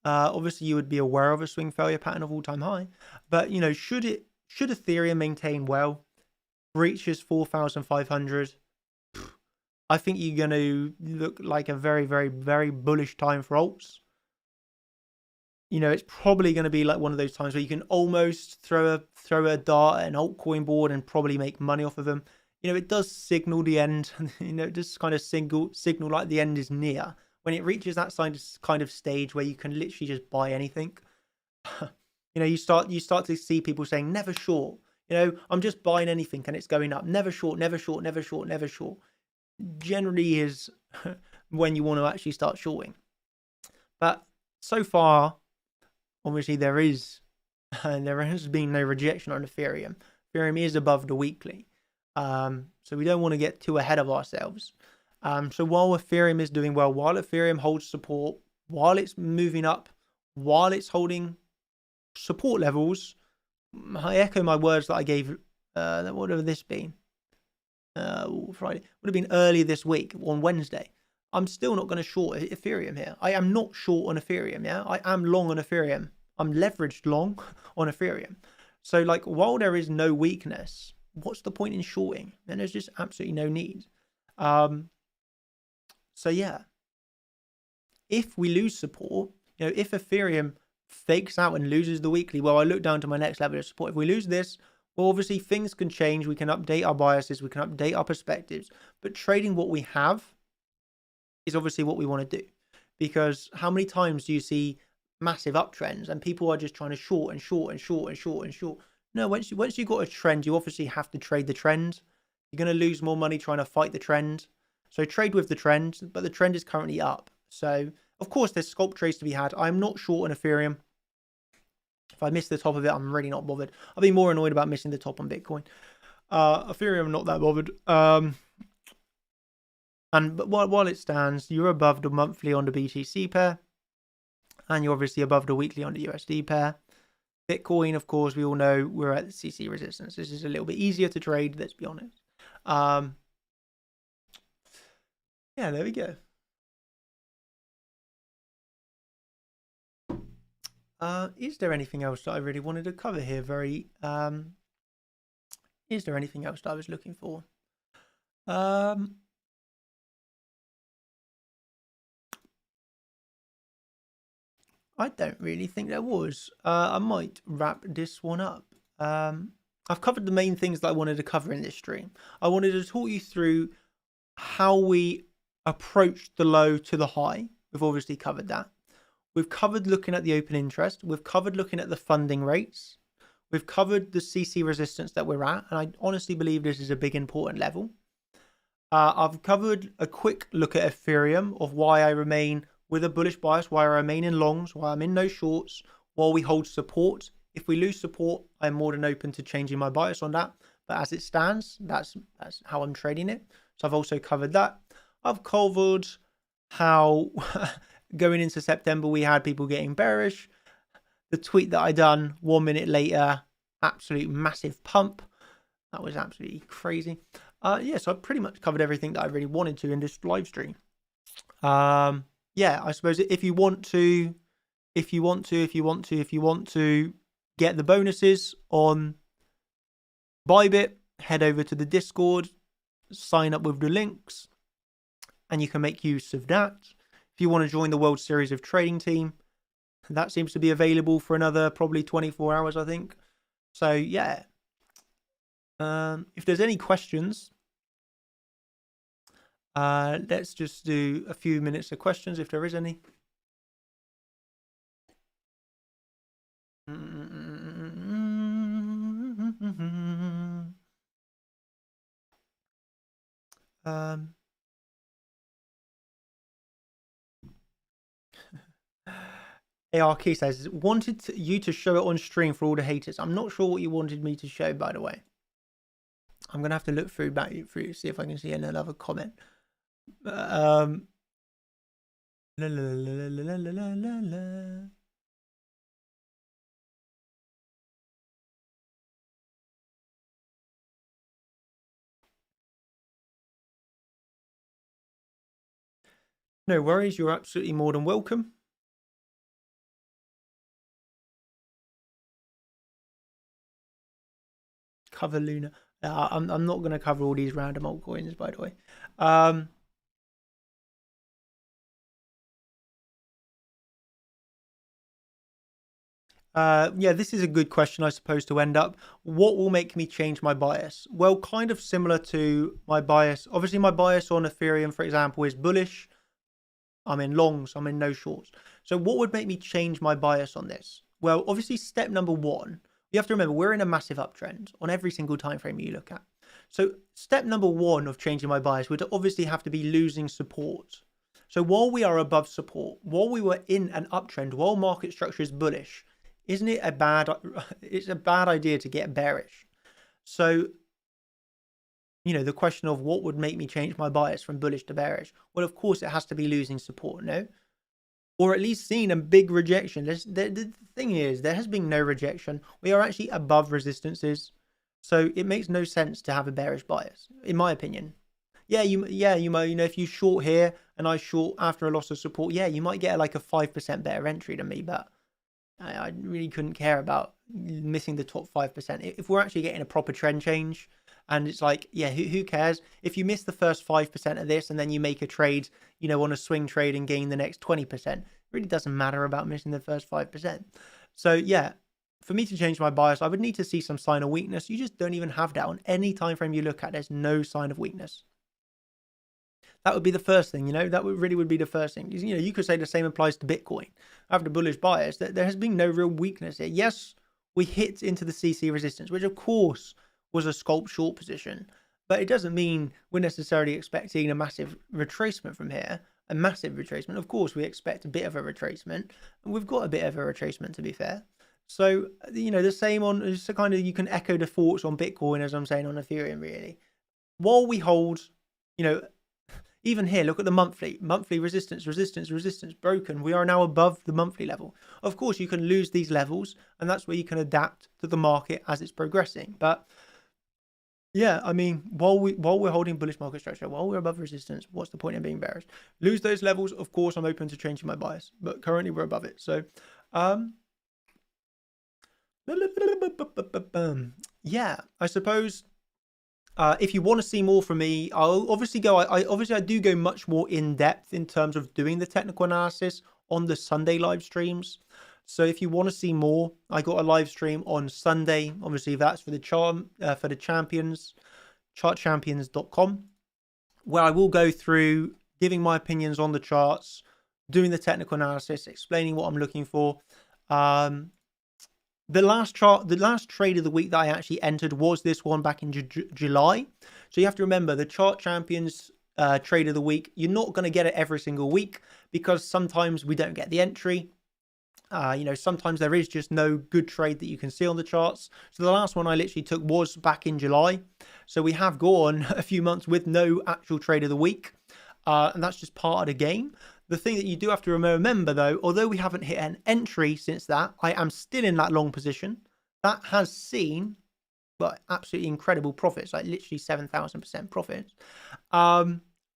obviously you would be aware of a swing failure pattern of all-time high. But should Ethereum maintain well, reaches 4,500, I think you're going to look like a very, very, very bullish time for alts. It's probably going to be like one of those times where you can almost throw a dart at an altcoin board and probably make money off of them. It does signal the end. It does kind of signal like the end is near. When it reaches that kind of stage where you can literally just buy anything. You start to see people saying never short. I'm just buying anything and it's going up. Never short, never short, never short, never short. Generally is when you want to actually start shorting. But so far, obviously, there has been no rejection on Ethereum. Ethereum is above the weekly. So we don't want to get too ahead of ourselves. So while Ethereum is doing well, while Ethereum holds support, while it's moving up, while it's holding support levels, I echo my words that I gave, what would have this been? Friday. Would have been earlier this week on Wednesday. I'm still not going to short Ethereum here. I am not short on Ethereum, yeah? I am long on Ethereum. I'm leveraged long on Ethereum. So, while there is no weakness, what's the point in shorting? And there's just absolutely no need. So, yeah. If we lose support, if Ethereum fakes out and loses the weekly, well, I look down to my next level of support. If we lose this, well, obviously things can change. We can update our biases. We can update our perspectives. But trading what we have is obviously what we want to do, because how many times do you see massive uptrends and people are just trying to short and short and short and short and short? No, once you got a trend, you obviously have to trade the trend. You're going to lose more money trying to fight the trend. So trade with the trend, but the trend is currently up. So of course there's scalp trades to be had. I'm not short on Ethereum. If I miss the top of it, I'm really not bothered. I'll be more annoyed about missing the top on Bitcoin. Ethereum, not that bothered. But while it stands, you're above the monthly on the BTC pair, and you're obviously above the weekly on the USD pair. Bitcoin, of course, we all know we're at the CC resistance. This is a little bit easier to trade, let's be honest. Yeah, there we go. Is there anything else that I really wanted to cover here? Is there anything else that I was looking for? Um, I don't really think there was. I might wrap this one up. I've covered the main things that I wanted to cover in this stream. I wanted to talk you through how we approach the low to the high. We've obviously covered that. We've covered looking at the open interest. We've covered looking at the funding rates. We've covered the CC resistance that we're at. And I honestly believe this is a big important level. I've covered a quick look at Ethereum of why I remain with a bullish bias, why I remain in longs, why I'm in no shorts, while we hold support. If we lose support, I'm more than open to changing my bias on that. But as it stands, that's how I'm trading it. So I've also covered that. I've covered how going into September, we had people getting bearish. The tweet that I done 1 minute later, absolute massive pump. That was absolutely crazy. Yeah, so I pretty much covered everything that I really wanted to in this live stream. Yeah, I suppose if you want to get the bonuses on Bybit, head over to the Discord, sign up with the links, and you can make use of that. If you want to join the World Series of Trading team, that seems to be available for another probably 24 hours, I think. So yeah. If there's any questions, let's just do a few minutes of questions if there is any. ARK says, wanted you to show it on stream for all the haters. I'm not sure what you wanted me to show, by the way. I'm going to have to look through see if I can see another comment. La, la, la, la, la, la, la, la. No worries, you're absolutely more than welcome. Cover Luna. I'm not going to cover all these random altcoins, by the way. Yeah, this is a good question, I suppose, to end up. What will make me change my bias? Well, kind of similar to my bias. Obviously, my bias on Ethereum, for example, is bullish. I'm in longs, I'm in no shorts. So what would make me change my bias on this? Well, obviously, step number one, you have to remember we're in a massive uptrend on every single time frame you look at. So step number one of changing my bias would obviously have to be losing support. So while we are above support, while we were in an uptrend, while market structure is bullish, isn't it it's a bad idea to get bearish? So, you know, the question of what would make me change my bias from bullish to bearish? Well, of course, it has to be losing support, no? Or at least seeing a big rejection. The thing is, there has been no rejection. We are actually above resistances. So it makes no sense to have a bearish bias, in my opinion. Yeah, you might, you know, if you short here and I short after a loss of support, yeah, you might get like a 5% better entry than me, but I really couldn't care about missing the top 5%. If we're actually getting a proper trend change, and it's like, yeah, who cares? If you miss the first 5% of this and then you make a trade, you know, on a swing trade and gain the next 20%, it really doesn't matter about missing the first 5%. So yeah, for me to change my bias, I would need to see some sign of weakness. You just don't even have that on any time frame you look at. There's no sign of weakness. That would be the first thing, you know, that would be the first thing. You know, you could say the same applies to Bitcoin. After bullish bias, there has been no real weakness here. Yes, we hit into the CC resistance, which of course was a scalp short position, but it doesn't mean we're necessarily expecting a massive retracement from here. A massive retracement. Of course, we expect a bit of a retracement, and we've got a bit of a retracement, to be fair. So, you know, the same on, just so kind of, you can echo the thoughts on Bitcoin as I'm saying on Ethereum, really. While we hold, you know, even here, look at the monthly resistance broken. We are now above the monthly level. Of course, you can lose these levels, and that's where you can adapt to the market as it's progressing. But yeah, I mean, while we're holding bullish market structure, while we're above resistance, what's the point in being bearish? Lose those levels, of course, I'm open to changing my bias, but currently we're above it. So, yeah, I suppose If you want to see more from me, I'll obviously go. I do go much more in depth in terms of doing the technical analysis on the Sunday live streams. So if you want to see more, I got a live stream on Sunday. Obviously, that's for the champions, chartchampions.com, where I will go through giving my opinions on the charts, doing the technical analysis, explaining what I'm looking for. The last trade of the week that I actually entered was this one back in July. So you have to remember the Chart Champions trade of the week. You're not going to get it every single week because sometimes we don't get the entry. Sometimes there is just no good trade that you can see on the charts. So the last one I literally took was back in July. So we have gone a few months with no actual trade of the week. And that's just part of the game. The thing that you do have to remember, though, although we haven't hit an entry since that, I am still in that long position. That has seen, absolutely incredible profits, like literally 7,000% profits.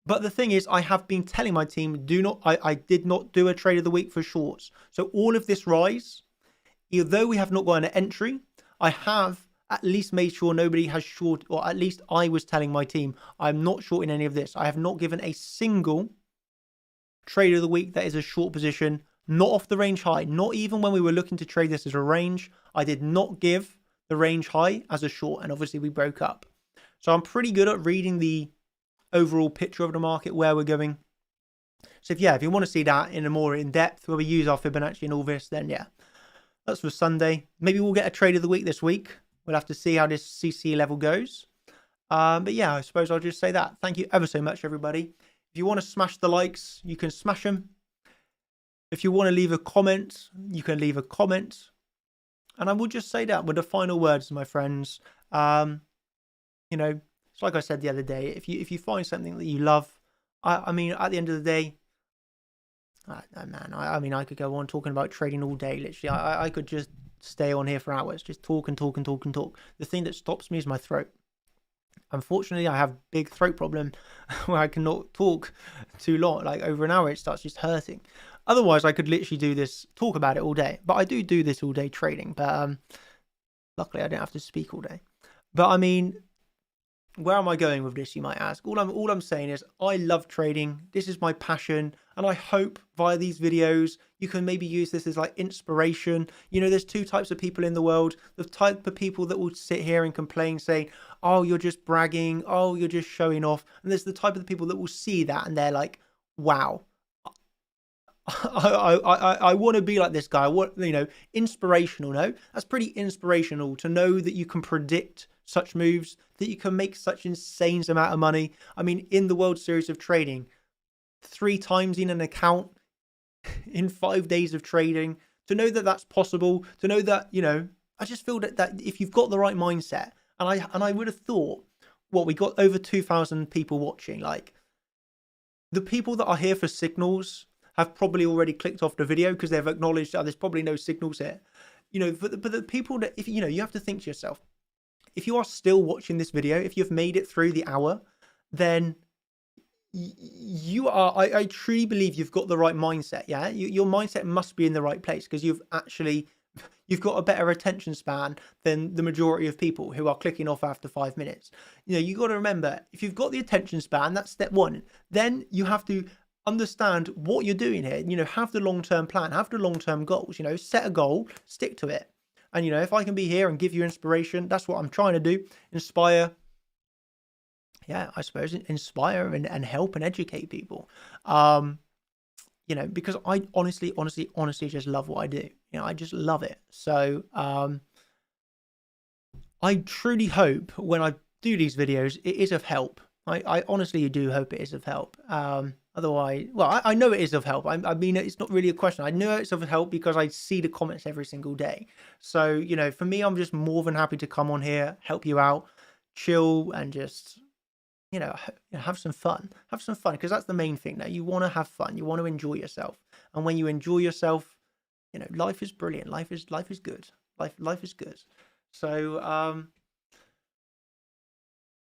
But the thing is, I have been telling my team, I did not do a trade of the week for shorts. So all of this rise, although we have not got an entry, I have at least made sure nobody has short, or at least I was telling my team, I'm not shorting any of this. I have not given a single trade of the week that is a short position, not off the range high, not even when we were looking to trade this as a range. I did not give the range high as a short, and obviously we broke up. So I'm pretty good at reading the overall picture of the market, where we're going. So if you want to see that in a more in-depth, where we use our Fibonacci and all this, then yeah, that's for Sunday. Maybe we'll get a trade of the week this week. We'll have to see how this CC level goes. But yeah, I suppose I'll just say that. Thank you ever so much, everybody. If you want to smash the likes, you can smash them. If you want to leave a comment, you can leave a comment. And I will just say that with the final words, my friends. It's like I said the other day. If you find something that you love, I mean, at the end of the day, I could go on talking about trading all day. Literally, I could just stay on here for hours, just talk and talk and talk and talk. The thing that stops me is my throat. Unfortunately, I have a big throat problem where I cannot talk too long, like over an hour. It starts just hurting. Otherwise, I could literally talk about it all day. But I do this all day trading. But luckily, I don't have to speak all day. But I mean, where am I going with this, you might ask? All I'm saying is I love trading. This is my passion. And I hope via these videos, you can maybe use this as like inspiration. There's two types of people in the world. The type of people that will sit here and complain saying, oh, you're just bragging. Oh, you're just showing off. And there's the type of the people that will see that and they're like, wow, I want to be like this guy. Inspirational. No, that's pretty inspirational to know that you can predict such moves, that you can make such insane amount of money. I mean, in the World Series of Trading, 3 times in an account in 5 days of trading, to know that that's possible, to know that, I just feel that if you've got the right mindset, and I would have thought, we got over 2,000 people watching, like the people that are here for signals have probably already clicked off the video because they've acknowledged that there's probably no signals here. But the people that, if you have to think to yourself, if you are still watching this video, if you've made it through the hour, then you are, I truly believe you've got the right mindset. Yeah. Your mindset must be in the right place because you've got a better attention span than the majority of people who are clicking off after 5 minutes. You got to remember, if you've got the attention span, that's step one. Then you have to understand what you're doing here. Have the long-term plan, have the long-term goals, set a goal, stick to it. And, if I can be here and give you inspiration, that's what I'm trying to do. Inspire. Yeah, I suppose inspire and help and educate people. Because I honestly just love what I do. I just love it. So, I truly hope when I do these videos, it is of help. I honestly do hope it is of help. Otherwise, I know it is of help. I mean, it's not really a question. I know it's of help because I see the comments every single day. So, for me, I'm just more than happy to come on here, help you out, chill, and just, have some fun. Have some fun, because that's the main thing. That you want to have fun. You want to enjoy yourself. And when you enjoy yourself, life is brilliant. Life is good. Life is good. So,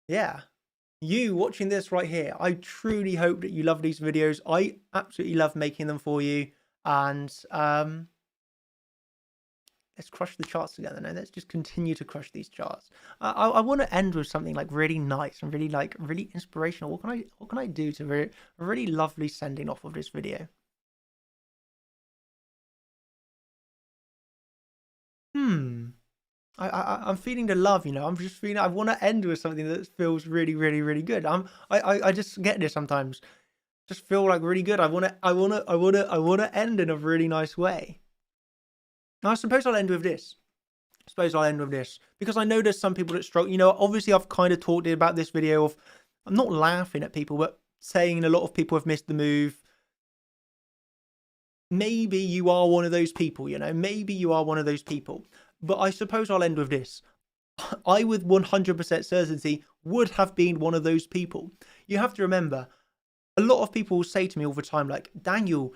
yeah. You watching this right here, I truly hope that you love these videos. I absolutely love making them for you. And let's crush the charts together. No, let's just continue to crush these charts. I want to end with something like really nice and really inspirational. What can I do to really lovely sending off of this video? I'm feeling the love, I'm just feeling. I want to end with something that feels really good. I just get this sometimes. Just feel like really good. I want to end in a really nice way. Now, I suppose I'll end with this. Because I know there's some people that struggle. Obviously I've kind of talked about this video of, I'm not laughing at people, but saying a lot of people have missed the move. Maybe you are one of those people, maybe you are one of those people. But I suppose I'll end with this. I, with 100% certainty, would have been one of those people. You have to remember, a lot of people will say to me all the time, like, Daniel,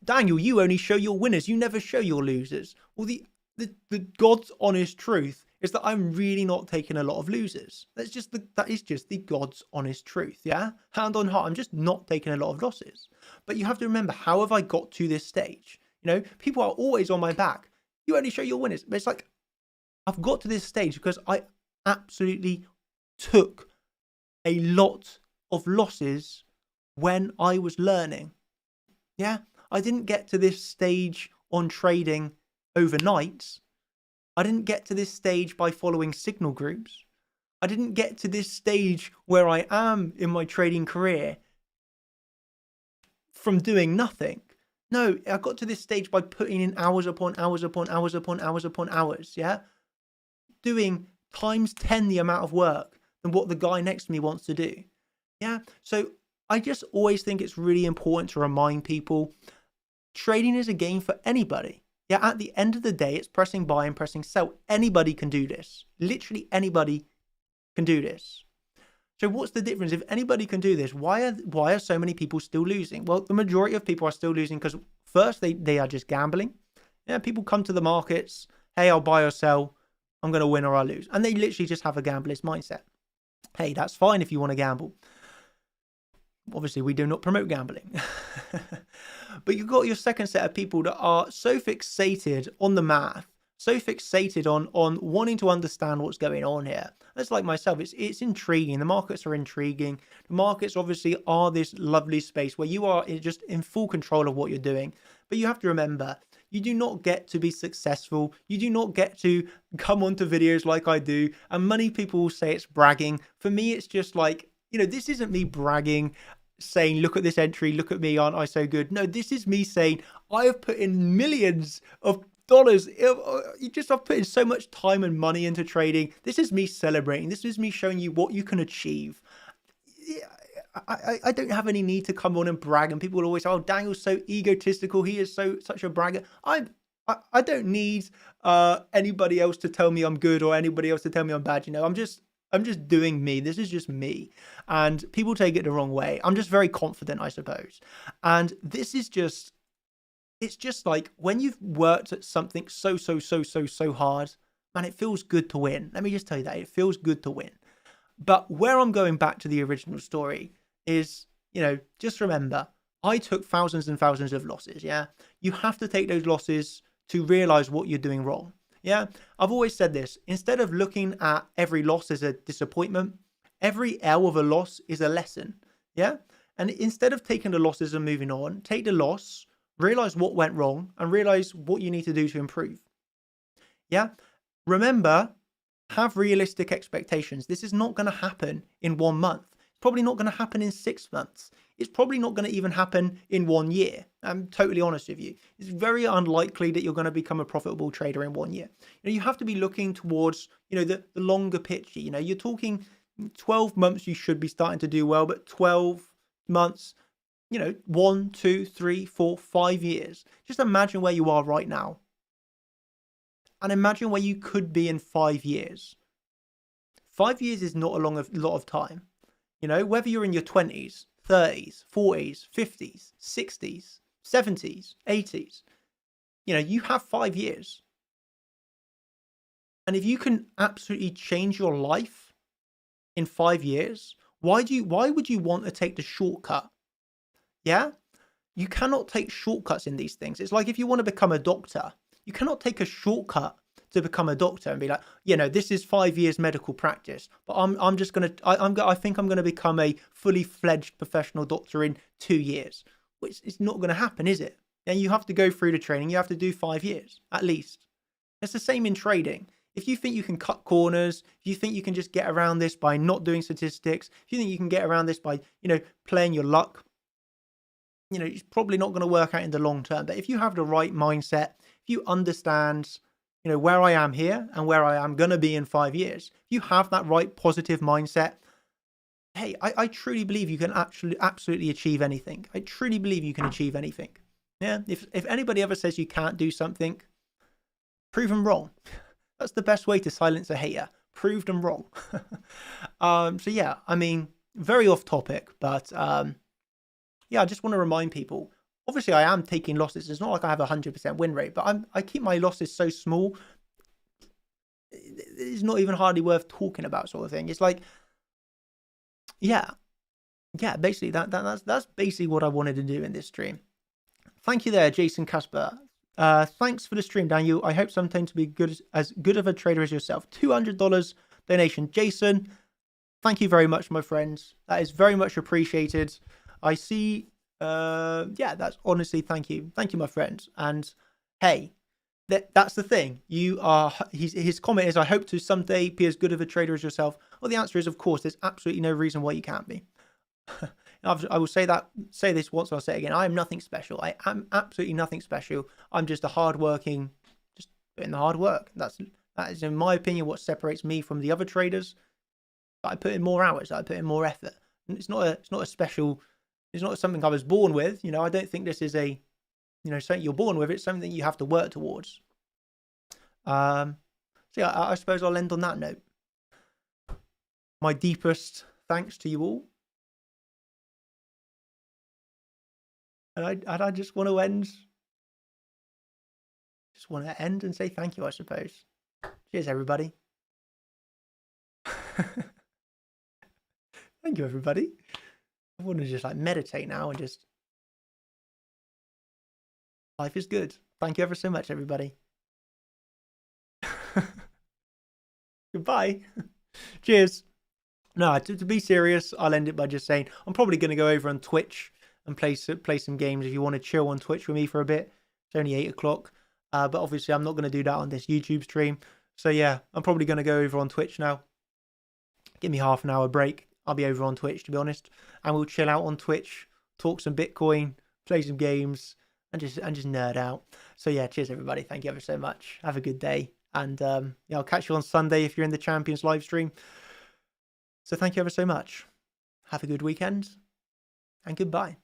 you only show your winners. You never show your losers. Well, the God's honest truth is that I'm really not taking a lot of losers. That is just the God's honest truth. Yeah. Hand on heart. I'm just not taking a lot of losses. But you have to remember, how have I got to this stage? People are always on my back. You only show your winners. But it's like, I've got to this stage because I absolutely took a lot of losses when I was learning. Yeah. I didn't get to this stage on trading overnight. I didn't get to this stage by following signal groups. I didn't get to this stage where I am in my trading career from doing nothing. No, I got to this stage by putting in hours upon hours upon hours upon hours upon hours. Yeah. Doing times 10 the amount of work than what the guy next to me wants to do. Yeah. So I just always think it's really important to remind people, trading is a game for anybody. Yeah, at the end of the day, it's pressing buy and pressing sell. Anybody can do this. Literally anybody can do this. So what's the difference? If anybody can do this, why are so many people still losing? Well, the majority of people are still losing because first, they are just gambling. Yeah, people come to the markets. Hey, I'll buy or sell. I'm going to win or I'll lose. And they literally just have a gambler's mindset. Hey, that's fine if you want to gamble. Obviously, we do not promote gambling. But you've got your second set of people that are so fixated on the math, so fixated on wanting to understand what's going on here. That's like myself. It's intriguing. The markets are intriguing. The markets obviously are this lovely space where you are just in full control of what you're doing. But you have to remember, you do not get to be successful. You do not get to come onto videos like I do. And many people will say it's bragging. For me, it's just like, this isn't me bragging, saying, look at this entry, look at me, aren't I so good? No, this is me saying, I have put in millions of dollars. I've put in so much time and money into trading. This is me celebrating. This is me showing you what you can achieve. I don't have any need to come on and brag. And people will always say, oh, Daniel's so egotistical. He is such a bragger. I don't need anybody else to tell me I'm good or anybody else to tell me I'm bad. I'm just doing me. This is just me. And people take it the wrong way. I'm just very confident, I suppose. And this is just, it's just like when you've worked at something so hard, man, it feels good to win. Let me just tell you that. It feels good to win. But where I'm going back to the original story is, just remember, I took thousands and thousands of losses. Yeah. You have to take those losses to realize what you're doing wrong. Yeah, I've always said this. Instead of looking at every loss as a disappointment, every L of a loss is a lesson. Yeah, and instead of taking the losses and moving on, take the loss, realize what went wrong, and realize what you need to do to improve. Yeah, remember, have realistic expectations. This is not going to happen in 1 month. It's probably not going to happen in 6 months. It's probably not going to even happen in 1 year. I'm totally honest with you. It's very unlikely that you're going to become a profitable trader in 1 year. You have to be looking towards, the longer picture. You're talking 12 months, you should be starting to do well, but 12 months, 1, 2, 3, 4, 5 years. Just imagine where you are right now. And imagine where you could be in 5 years. 5 years is not a lot of time. Whether you're in your 20s, 30s, 40s, 50s, 60s, 70s, 80s, you have 5 years. And if you can absolutely change your life in 5 years, why would you want to take the shortcut? Yeah? You cannot take shortcuts in these things. It's like if you want to become a doctor, You cannot take a shortcut to become a doctor and be like, you know, this is 5 years medical practice, but I'm just gonna I think I'm gonna become a fully fledged professional doctor in 2 years. Which it's not gonna happen, is it? And you have to go through the training. You have to do 5 years at least. It's the same in trading. If you think you can cut corners, if you think you can just get around this by not doing statistics, if you think you can get around this by, you know, playing your luck, you know, it's probably not going to work out in the long term. But if you have the right mindset, if you understand, you know, where I am here and where I am going to be in 5 years, if you have that right positive mindset, hey, I truly believe you can absolutely achieve anything. I truly believe you can achieve anything. Yeah. If anybody ever says you can't do something, prove them wrong. That's the best way to silence a hater. Prove them wrong. So yeah, I mean, very off topic, but yeah, I just want to remind people. Obviously, I am taking losses. It's not like I have a 100% win rate, but I keep my losses so small. It's not even hardly worth talking about, sort of thing. It's like, yeah, basically that's basically what I wanted to do in this stream. Thank you there, Jason Casper. Thanks for the stream, Daniel. I hope sometime to be as good of a trader as yourself. $200 donation, Jason. Thank you very much, my friends. That is very much appreciated. I see. Yeah, that's honestly, thank you, my friends. And hey, that's the thing. His comment is, I hope to someday be as good of a trader as yourself. Well, the answer is, of course. There's absolutely no reason why you can't be. I will say this once, I'll say it again. I am nothing special. I am absolutely nothing special. I'm just a hardworking, just putting the hard work. That is, in my opinion, what separates me from the other traders. I put in more hours. I put in more effort. It's not a special. It's not something I was born with. You know, I don't think this is a, you know, something you're born with. It's something that you have to work towards. So yeah, I suppose I'll end on that note. My deepest thanks to you all. And I just want to end. Just want to end and say thank you, I suppose. Cheers, everybody. Thank you, everybody. I want to just like meditate now and just. Life is good. Thank you ever so much, everybody. Goodbye. Cheers. No, to be serious, I'll end it by just saying I'm probably going to go over on Twitch and play some games if you want to chill on Twitch with me for a bit. It's only 8 o'clock. But obviously I'm not going to do that on this YouTube stream. So yeah, I'm probably going to go over on Twitch now. Give me half an hour break. I'll be over on Twitch, to be honest. And we'll chill out on Twitch, talk some Bitcoin, play some games, and just nerd out. So yeah, cheers everybody. Thank you ever so much. Have a good day. And yeah, I'll catch you on Sunday if you're in the Champions live stream. So thank you ever so much. Have a good weekend. And goodbye.